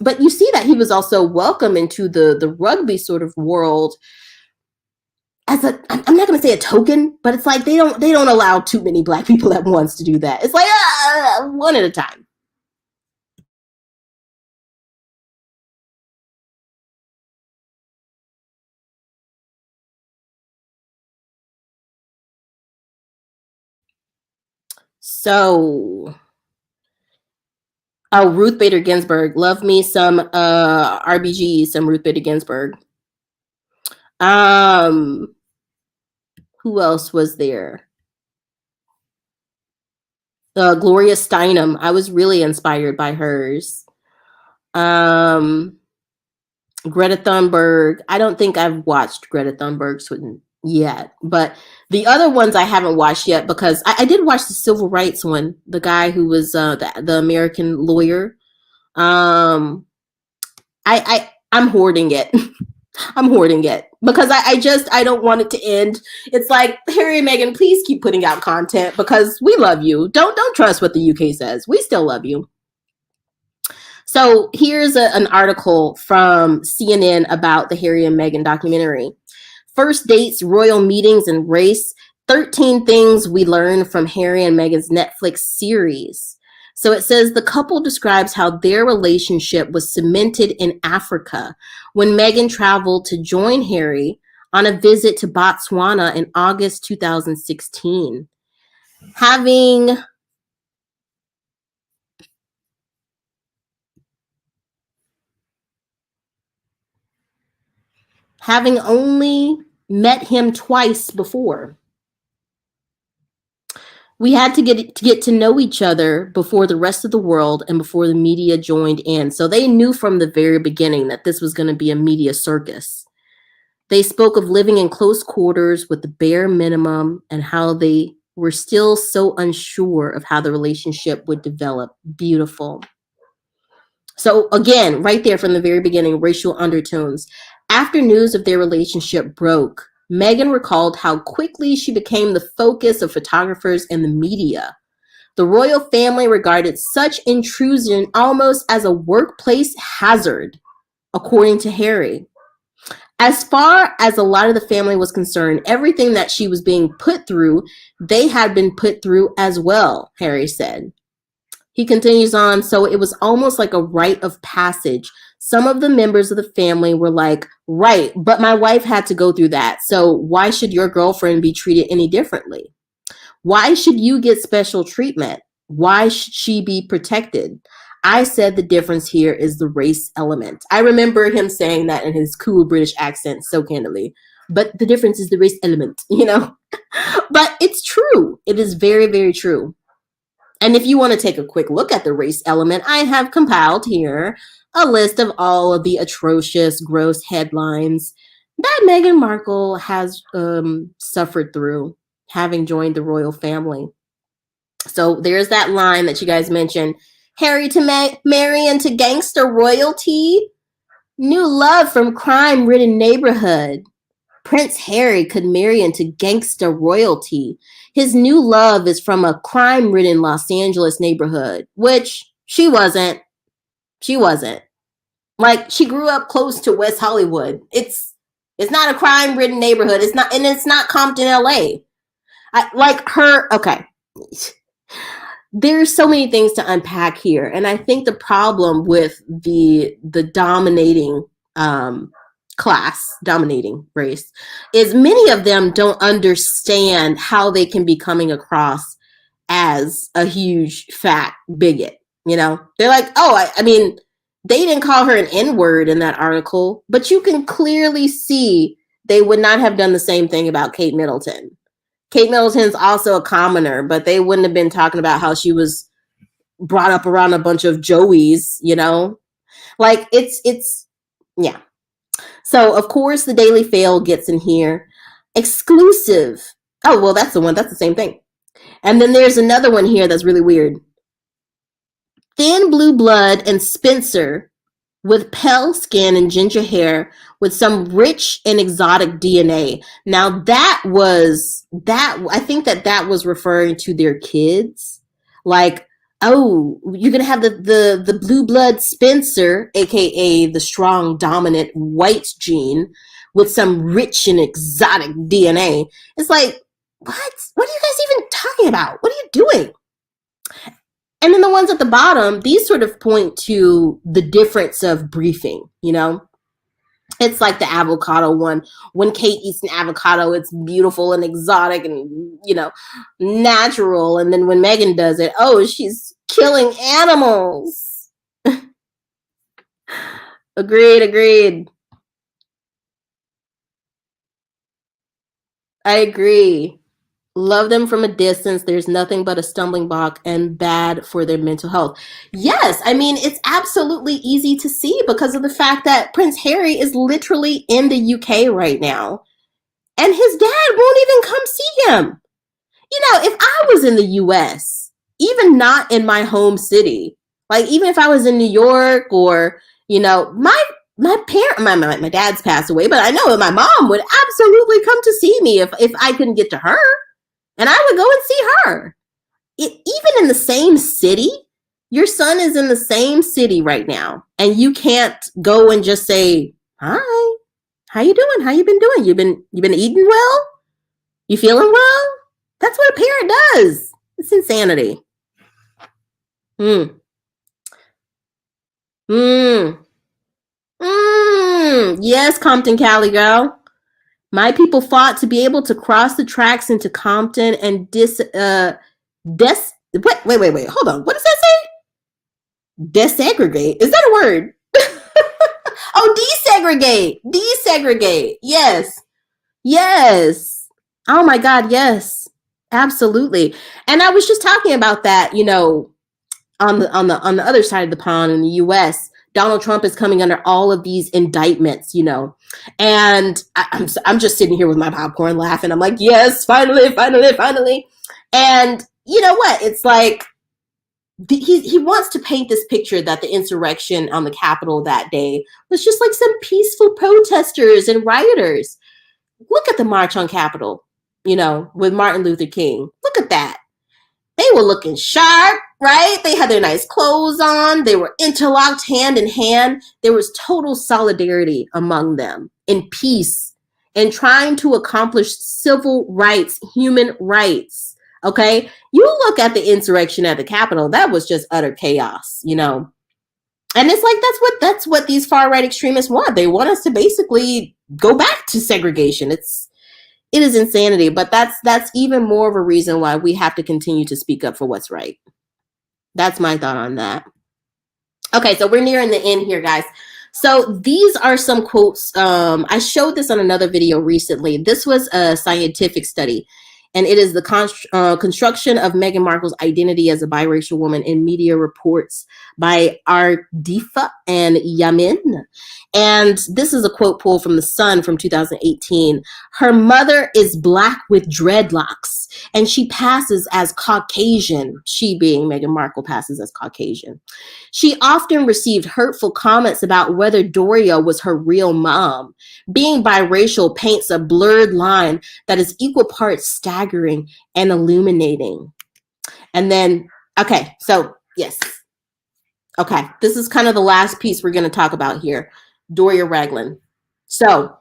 but you see that he was also welcome into the rugby sort of world as I'm not going to say a token, but it's like they don't allow too many Black people at once to do that. It's like one at a time. So, oh, Ruth Bader Ginsburg, love me some RBG, some Ruth Bader Ginsburg. Um, who else was there? Gloria Steinem. I was really inspired by hers. Greta Thunberg. I don't think I've watched Greta Thunberg's yet, but the other ones I haven't watched yet because I did watch the civil rights one. The guy who was the American lawyer. I'm hoarding it. I'm hoarding it because I don't want it to end. It's like, Harry and Meghan, please keep putting out content because we love you. Don't trust what the UK says. We still love you. So here's an article from CNN about the Harry and Meghan documentary. First dates, royal meetings, and race. 13 things we learned from Harry and Meghan's Netflix series. So it says the couple describes how their relationship was cemented in Africa when Meghan traveled to join Harry on a visit to Botswana in August 2016. Having only met him twice before. We had to get to know each other before the rest of the world and before the media joined in. So they knew from the very beginning that this was going to be a media circus. They spoke of living in close quarters with the bare minimum and how they were still so unsure of how the relationship would develop. Beautiful. So again, right there from the very beginning, racial undertones. After news of their relationship broke, Meghan recalled how quickly she became the focus of photographers and the media. The royal family regarded such intrusion almost as a workplace hazard, according to Harry. As far as a lot of the family was concerned, everything that she was being put through, they had been put through as well, Harry said. He continues on, so it was almost like a rite of passage. Some of the members of the family were like, right, but my wife had to go through that, so why should your girlfriend be treated any differently? Why should you get special treatment? Why should she be protected? I said the difference here is the race element. I remember him saying that in his cool British accent so candidly. But the difference is the race element, you know? But it's true. It is very, very true. And if you want to take a quick look at the race element, I have compiled here a list of all of the atrocious, gross headlines that Meghan Markle has suffered through having joined the royal family. So there's that line that you guys mentioned. Harry to marry into gangster royalty. New love from crime-ridden neighborhood. Prince Harry could marry into gangster royalty. His new love is from a crime-ridden Los Angeles neighborhood, which she wasn't. She wasn't. Like, she grew up close to West Hollywood. It's not a crime-ridden neighborhood. It's not Compton, LA. Okay. There's so many things to unpack here. And I think the problem with the dominating class, dominating race, is many of them don't understand how they can be coming across as a huge fat bigot. You know, they're like, oh, I mean, they didn't call her an N-word in that article, but you can clearly see they would not have done the same thing about Kate Middleton. Kate Middleton's also a commoner, but they wouldn't have been talking about how she was brought up around a bunch of Joeys, you know? Like, it's yeah. So, of course, the Daily Fail gets in here. Exclusive. Oh, well, that's the one. That's the same thing. And then there's another one here that's really weird. Thin blue blood and Spencer with pale skin and ginger hair with some rich and exotic DNA. Now I think that was referring to their kids. Like, oh, you're going to have the blue blood Spencer, aka the strong, dominant white gene with some rich and exotic DNA. It's like, what? What are you guys even talking about? What are you doing? And then the ones at the bottom, these sort of point to the difference of briefing, you know? It's like the avocado one. When Kate eats an avocado, it's beautiful and exotic and, you know, natural. And then when Meghan does it, oh, she's killing animals. Agreed. I agree. Love them from a distance. There's nothing but a stumbling block and bad for their mental health. Yes, I mean, it's absolutely easy to see because of the fact that Prince Harry is literally in the UK right now. And his dad won't even come see him. You know, if I was in the US, even not in my home city, like even if I was in New York or, you know, my dad's passed away, but I know that my mom would absolutely come to see me if I couldn't get to her. And I would go and see her. Even in the same city, your son is in the same city right now. And you can't go and just say, hi, how you doing? How you been doing? You been eating well? You feeling well? That's what a parent does. It's insanity. Mm. Mm. Yes, Compton, Cali girl. My people fought to be able to cross the tracks into Compton and wait. Hold on. What does that say? Desegregate. Is that a word? Oh, desegregate. Desegregate. Yes. Yes. Oh my God, yes. Absolutely. And I was just talking about that, on the other side of the pond in the US, Donald Trump is coming under all of these indictments, and I'm just sitting here with my popcorn laughing. I'm like, yes, finally, finally, finally. And you know what? It's like he wants to paint this picture that the insurrection on the Capitol that day was just like some peaceful protesters and rioters. Look at the March on Capitol, with Martin Luther King. Look at that. They were looking sharp, right? They had their nice clothes on. They were interlocked hand in hand. There was total solidarity among them in peace and trying to accomplish civil rights, human rights. Okay. You look at the insurrection at the Capitol, that was just utter chaos. And it's like that's what these far right extremists want. They want us to basically go back to segregation. It is insanity, but that's even more of a reason why we have to continue to speak up for what's right. That's my thought on that. Okay, so we're nearing the end here, guys. So these are some quotes. I showed this on another video recently. This was a scientific study, and it is the construction of Meghan Markle's identity as a biracial woman in media reports by Ardifa and Yamin. And this is a quote pulled from The Sun from 2018. Her mother is black with dreadlocks, and she passes as Caucasian. She, being Meghan Markle, passes as Caucasian. She often received hurtful comments about whether Doria was her real mom. Being biracial paints a blurred line that is equal parts staggering and illuminating. And then, okay, so yes. Okay, this is kind of the last piece we're going to talk about here. Doria Ragland. So,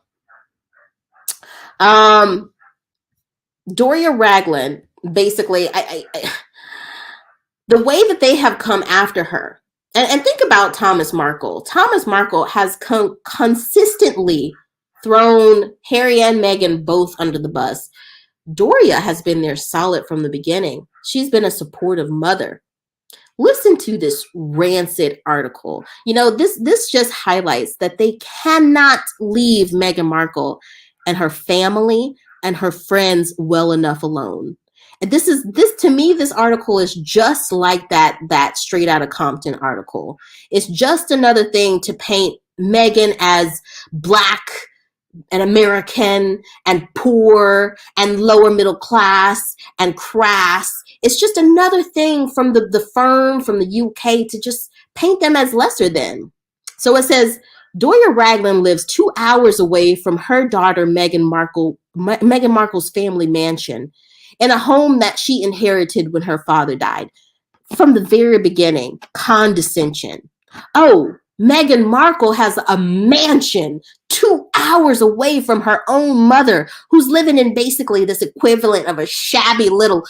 Doria Ragland, basically, the way that they have come after her, and think about Thomas Markle. Thomas Markle has consistently thrown Harry and Meghan both under the bus. Doria has been there solid from the beginning. She's been a supportive mother. Listen to this rancid article. This just highlights that they cannot leave Meghan Markle and her family and her friends well enough alone. And this to me, this article is just like that Straight Outta Compton article. It's just another thing to paint Meghan as black and American and poor and lower middle class and crass. It's just another thing from the firm from the UK to just paint them as lesser than. So it says, Doria Ragland lives 2 hours away from her daughter Meghan Markle's family mansion in a home that she inherited when her father died. From the very beginning, condescension. Oh, Meghan Markle has a mansion 2 hours away from her own mother, who's living in basically this equivalent of a shabby little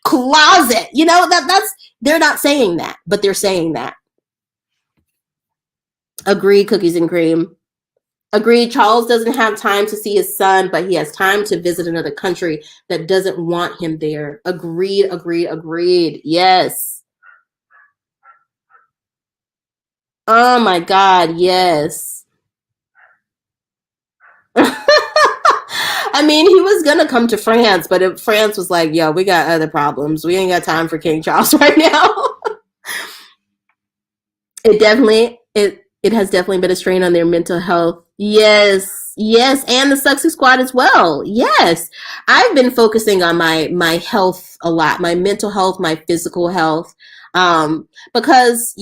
closet. That's they're not saying that, but they're saying that. Agreed, cookies and cream. Agreed, Charles doesn't have time to see his son, but he has time to visit another country that doesn't want him there. Agreed. Yes. Oh my God, yes. I mean, he was gonna come to France, but if France was like, yo, we got other problems. We ain't got time for King Charles right now. It has definitely been a strain on their mental health. Yes, and the Sussex squad as well. Yes, I've been focusing on my health a lot, my mental health, my physical health, because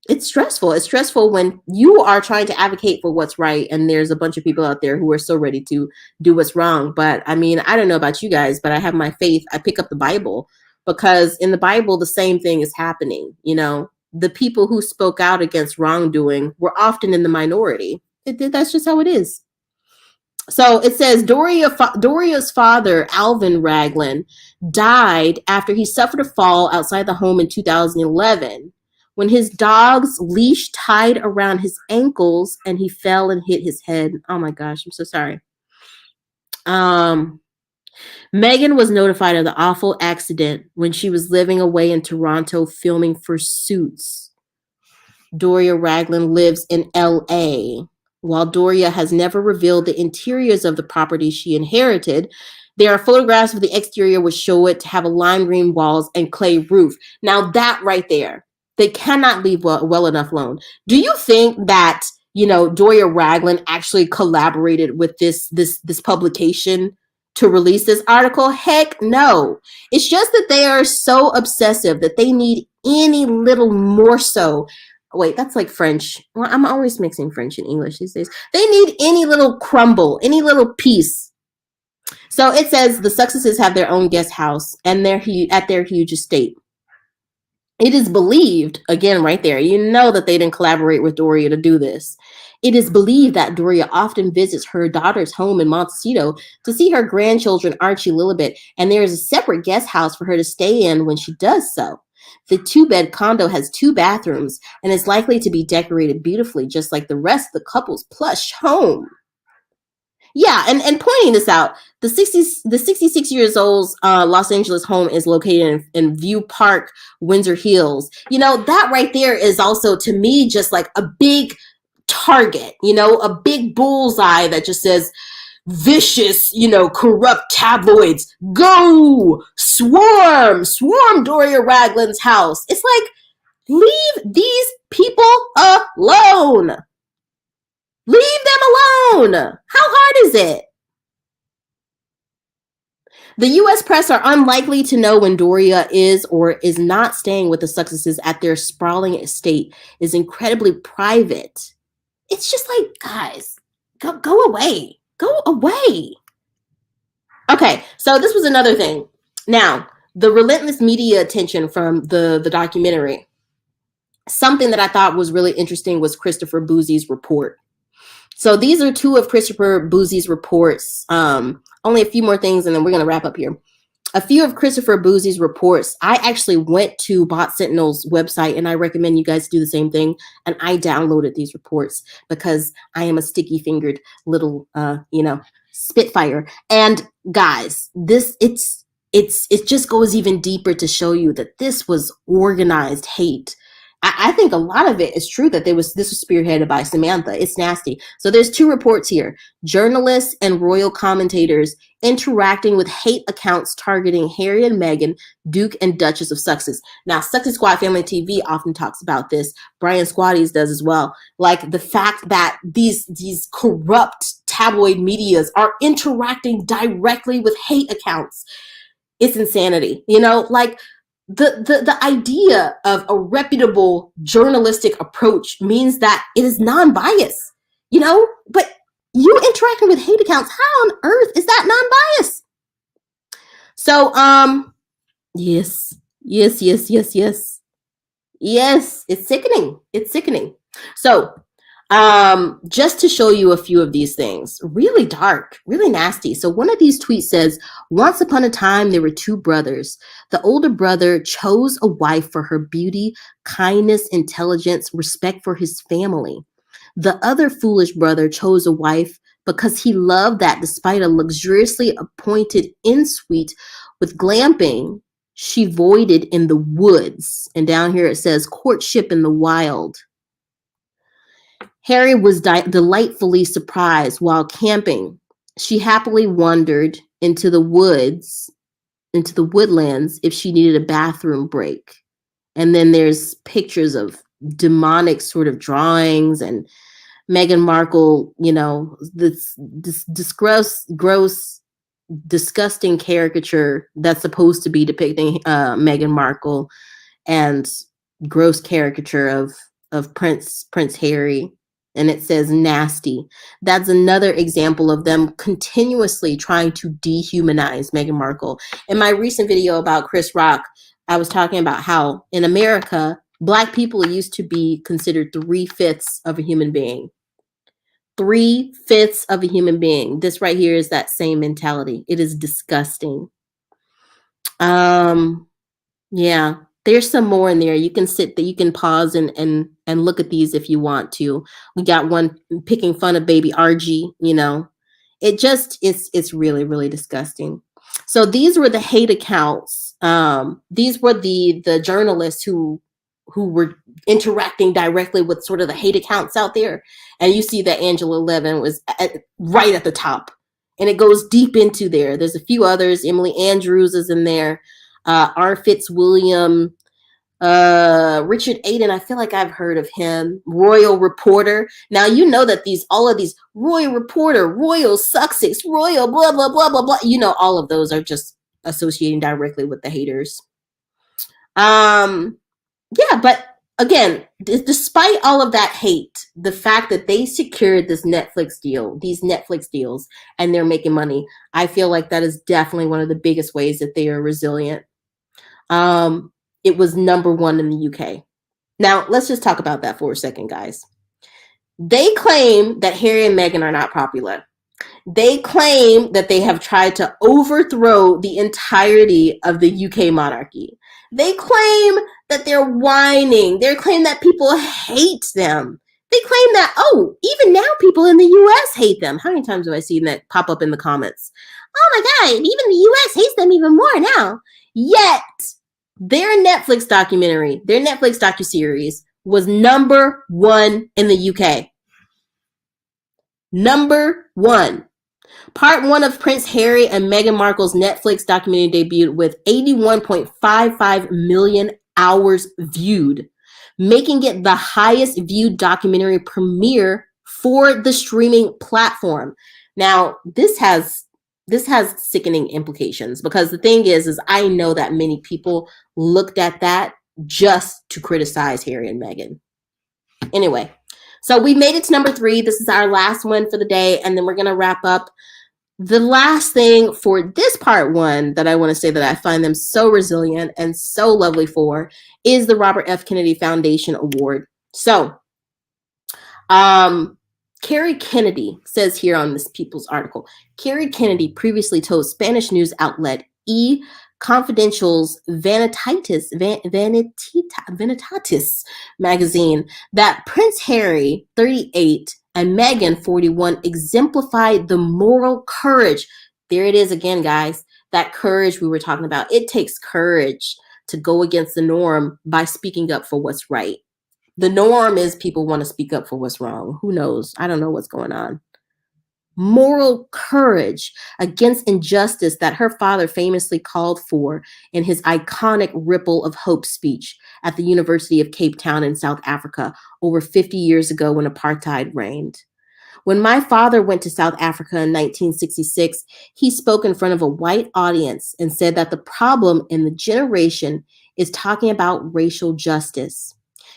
it's stressful. It's stressful when you are trying to advocate for what's right, and there's a bunch of people out there who are so ready to do what's wrong. But I mean, I don't know about you guys, but I have my faith. I pick up the Bible because in the Bible, the same thing is happening. The people who spoke out against wrongdoing were often in the minority. That's just how it is. So it says Doria's father, Alvin Raglan, died after he suffered a fall outside the home in 2011 when his dog's leash tied around his ankles and he fell and hit his head. Oh my gosh, I'm so sorry. Meghan was notified of the awful accident when she was living away in Toronto filming for Suits. Doria Raglan lives in LA. While Doria has never revealed the interiors of the property she inherited, there are photographs of the exterior which show it to have a lime green walls and clay roof. Now that right there, they cannot leave well enough alone. Do you think that, you know, Doria Raglan actually collaborated with this publication to release this article? Heck no. It's just that they are so obsessive that they need any little more so. Wait, that's like French. Well, I'm always mixing French and English these days. They need any little crumble, any little piece. So it says the Sussexes have their own guest house and at their huge estate. It is believed, again, right there, you know that they didn't collaborate with Doria to do this. It is believed that Doria often visits her daughter's home in Montecito to see her grandchildren, Archie, Lilibet, and there is a separate guest house for her to stay in when she does so. The 2-bed condo has 2 bathrooms and is likely to be decorated beautifully, just like the rest of the couple's plush home. Yeah, and pointing this out, the 66 years old Los Angeles home is located in View Park, Windsor Hills. You know, that right there is also, to me, just like a big target, you know, a big bullseye that just says, vicious, you know, corrupt tabloids, go, swarm Doria Raglan's house. It's like, leave these people alone. Leave them alone. How hard is it? The U.S. press are unlikely to know when Doria is or is not staying with the Sussexes at their sprawling estate is incredibly private. It's just like, guys, go away. Go away. Okay, so this was another thing. Now, the relentless media attention from the documentary. Something that I thought was really interesting was Christopher Bouzy's report. So these are 2 of Christopher Bouzy's reports. Only a few more things, and then we're going to wrap up here. A few of Christopher Bouzy's reports. I actually went to Bot Sentinel's website, and I recommend you guys do the same thing. And I downloaded these reports because I am a sticky-fingered little, spitfire. And guys, it just goes even deeper to show you that this was organized hate. I think a lot of it is true that this was spearheaded by Samantha. It's nasty. So there's 2 reports here. Journalists and royal commentators interacting with hate accounts targeting Harry and Meghan, Duke and Duchess of Sussex. Now, Sussex Squad Family TV often talks about this. Brian Squaddies does as well. Like the fact that these corrupt tabloid medias are interacting directly with hate accounts. It's insanity. You know, like the idea of a reputable journalistic approach means that it is non-biased, you know, but you interacting with hate accounts, how on earth is that non-biased? So, yes, it's sickening. It's sickening. So, just to show you a few of these things, really dark, really nasty. So one of these tweets says, once upon a time, there were 2 brothers. The older brother chose a wife for her beauty, kindness, intelligence, respect for his family. The other foolish brother chose a wife because he loved that despite a luxuriously appointed in-suite with glamping, she voided in the woods. And down here it says courtship in the wild. Harry was delightfully surprised while camping. She happily wandered into the woods, into the woodlands, if she needed a bathroom break. And then there's pictures of demonic sort of drawings and Meghan Markle, you know, this gross, disgusting caricature that's supposed to be depicting Meghan Markle, and gross caricature of Prince Harry. And it says nasty. That's another example of them continuously trying to dehumanize Meghan Markle. In my recent video about Chris Rock, I was talking about how in America, Black people used to be considered 3/5 of a human being. 3/5 of a human being. This right here is that same mentality. It is disgusting. Yeah, there's some more in there. You can you can pause and look at these if you want to. We got one picking fun of baby RG, you know. It just it's really, really disgusting. So these were the hate accounts. These were the journalists who were interacting directly with sort of the hate accounts out there. And you see that Angela Levin was right at the top. And it goes deep into there. There's a few others. Emily Andrews is in there. R. Fitzwilliam, Richard Aiden, I feel like I've heard of him. Royal Reporter. Now you know that all of these Royal Reporter, Royal Sussex, Royal blah blah blah blah blah. You know, all of those are just associating directly with the haters. Yeah, but again, despite all of that hate, the fact that they secured these Netflix deals, and they're making money, I feel like that is definitely one of the biggest ways that they are resilient. It was #1 in the UK. Now, let's just talk about that for a second, guys. They claim that Harry and Meghan are not popular. They claim that they have tried to overthrow the entirety of the UK monarchy. They claim that they're whining. They claim that people hate them. They claim that, oh, even now people in the US hate them. How many times have I seen that pop up in the comments? Oh my God, even the US hates them even more now. Yet, their Netflix documentary, their Netflix docuseries was #1 in the UK. #1. Part 1 of Prince Harry and Meghan Markle's Netflix documentary debuted with 81.55 million hours viewed, making it the highest viewed documentary premiere for the streaming platform. Now, this has sickening implications, because the thing is I know that many people looked at that just to criticize Harry and Meghan. Anyway, so we made it to #3. This is our last one for the day, and then we're going to wrap up. The last thing for this part 1 that I want to say that I find them so resilient and so lovely for is the Robert F. Kennedy Foundation Award. So, Kerry Kennedy says here on this People's article, Kerry Kennedy previously told Spanish news outlet E! Confidential's Vanitatis magazine that Prince Harry, 38, and Meghan, 41, exemplified the moral courage. There it is again, guys. That courage we were talking about. It takes courage to go against the norm by speaking up for what's right. The norm is people want to speak up for what's wrong. Who knows? I don't know what's going on. Moral courage against injustice that her father famously called for in his iconic Ripple of Hope speech at the University of Cape Town in South Africa over 50 years ago when apartheid reigned. When my father went to South Africa in 1966, he spoke in front of a white audience and said that the problem in the generation is talking about racial justice.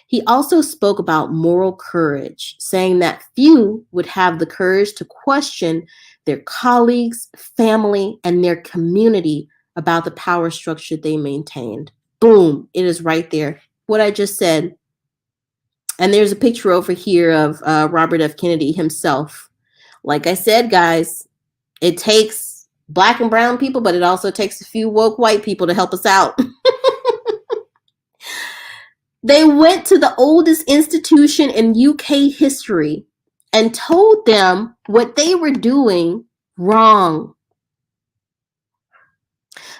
He also spoke about moral courage, saying that few would have the courage to question their colleagues, family, and their community about the power structure they maintained. Boom, it is right there. What I just said. And there's a picture over here of Robert F. Kennedy himself. Like I said, guys, it takes Black and brown people, but it also takes a few woke white people to help us out. They went to the oldest institution in UK history and told them what they were doing wrong.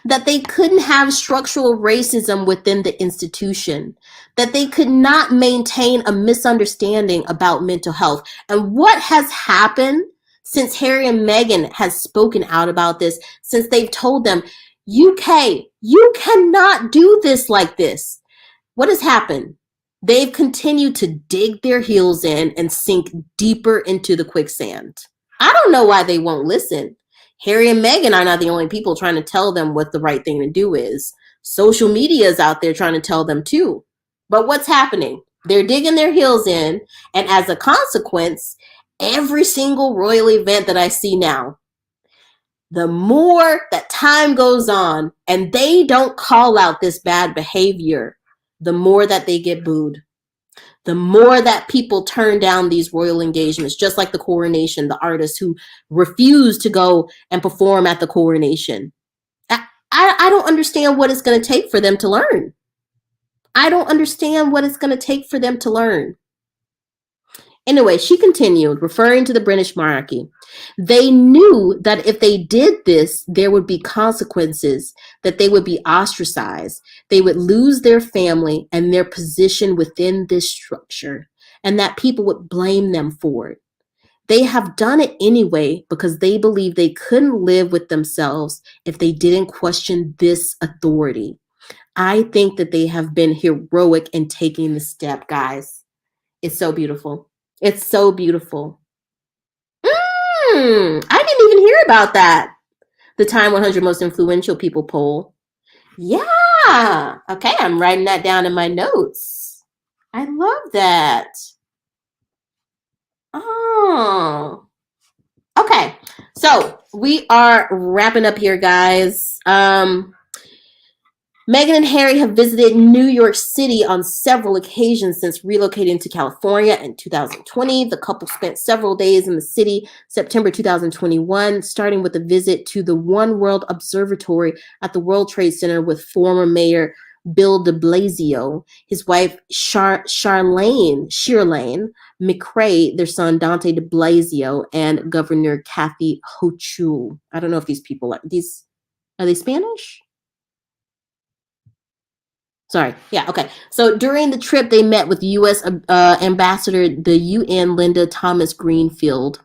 That they couldn't have structural racism within the institution, that they could not maintain a misunderstanding about mental health. And what has happened since Harry and Meghan has spoken out about this, since they've told them, UK, you cannot do this like this. What has happened? They've continued to dig their heels in and sink deeper into the quicksand. I don't know why they won't listen. Harry and Meghan are not the only people trying to tell them what the right thing to do is. Social media is out there trying to tell them too. But what's happening? They're digging their heels in, and as a consequence, every single royal event that I see now, the more that time goes on and they don't call out this bad behavior, the more that they get booed. the more that people turn down these royal engagements, just like the coronation, the artists who refuse to go and perform at the coronation. I don't understand what it's going to take for them to learn. I don't understand what it's going to take for them to learn. Anyway, she continued, referring to the British monarchy. They knew that if they did this, there would be consequences, that they would be ostracized. They would lose their family and their position within this structure, and that people would blame them for it. They have done it anyway because they believe they couldn't live with themselves if they didn't question this authority. I think that they have been heroic in taking the step, guys. It's so beautiful. It's so beautiful. I didn't even hear about that. The Time 100 Most Influential People poll. Yeah. Okay, I'm writing that down in my notes. I love that. Oh. Okay, so we are wrapping up here, guys. Meghan and Harry have visited New York City on several occasions since relocating to California in 2020. The couple spent several days in the city, September 2021, starting with a visit to the One World Observatory at the World Trade Center with former Mayor Bill de Blasio, his wife Shirlane McRae, their son Dante de Blasio, and Governor Kathy Hochul. I don't know if these people are they Spanish? Sorry. Yeah. Okay. So during the trip, they met with U.S. Ambassador, the UN, Linda Thomas Greenfield.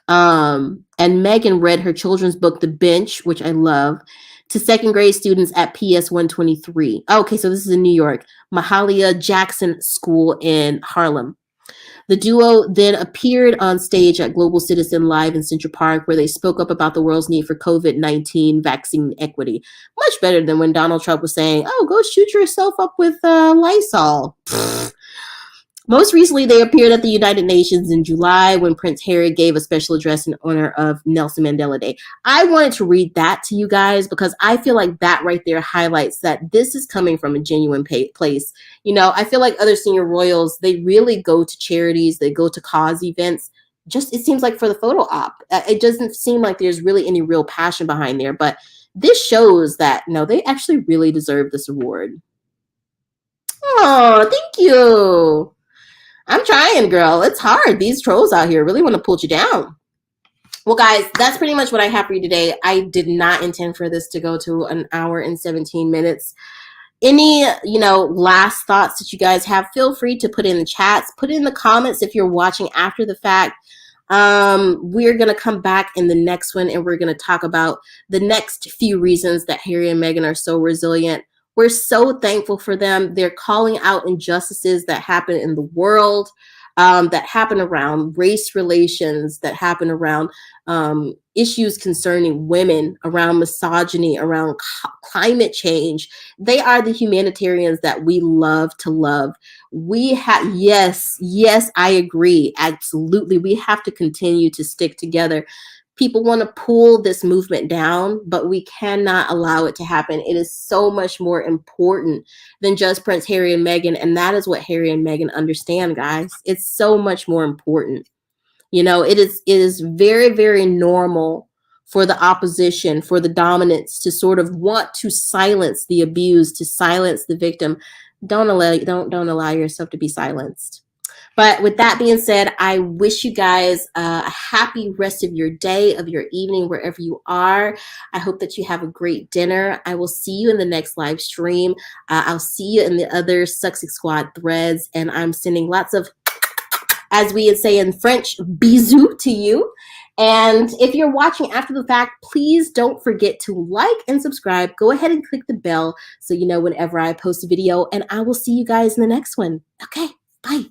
And Meghan read her children's book, The Bench, which I love, to second grade students at PS 123. Okay. So this is in New York, Mahalia Jackson School in Harlem. The duo then appeared on stage at Global Citizen Live in Central Park, where they spoke up about the world's need for COVID-19 vaccine equity. Much better than when Donald Trump was saying, oh, go shoot yourself up with Lysol. Most recently, they appeared at the United Nations in July when Prince Harry gave a special address in honor of Nelson Mandela Day. I wanted to read that to you guys because I feel like that right there highlights that this is coming from a genuine place. You know, I feel like other senior royals, they really go to charities, they go to cause events. Just, it seems like for the photo op. It doesn't seem like there's really any real passion behind there. But this shows that, no, they actually really deserve this award. Oh, thank you. I'm trying, girl. It's hard. These trolls out here really want to pull you down. Well, guys, that's pretty much what I have for you today. I did not intend for this to go to an hour and 17 minutes. Any, last thoughts that you guys have, feel free to put in the chats. Put in the comments if you're watching after the fact. We're going to come back in the next one, and we're going to talk about the next few reasons that Harry and Meghan are so resilient. We're so thankful for them. They're calling out injustices that happen in the world, that happen around race relations, that happen around issues concerning women, around misogyny, around climate change. They are the humanitarians that we love to love. We have, yes, I agree. Absolutely. We have to continue to stick together. People want to pull this movement down, but we cannot allow it to happen. It is so much more important than just Prince Harry and Meghan. And that is what Harry and Meghan understand, guys. It's so much more important. It is very, very normal for the opposition, for the dominants to sort of want to silence the abused, to silence the victim. Don't allow yourself to be silenced. But with that being said, I wish you guys a happy rest of your day, of your evening, wherever you are. I hope that you have a great dinner. I will see you in the next live stream. I'll see you in the other Sussex Squad threads. And I'm sending lots of, as we would say in French, bisous to you. And if you're watching after the fact, please don't forget to like and subscribe. Go ahead and click the bell so you know whenever I post a video. And I will see you guys in the next one. Okay, bye.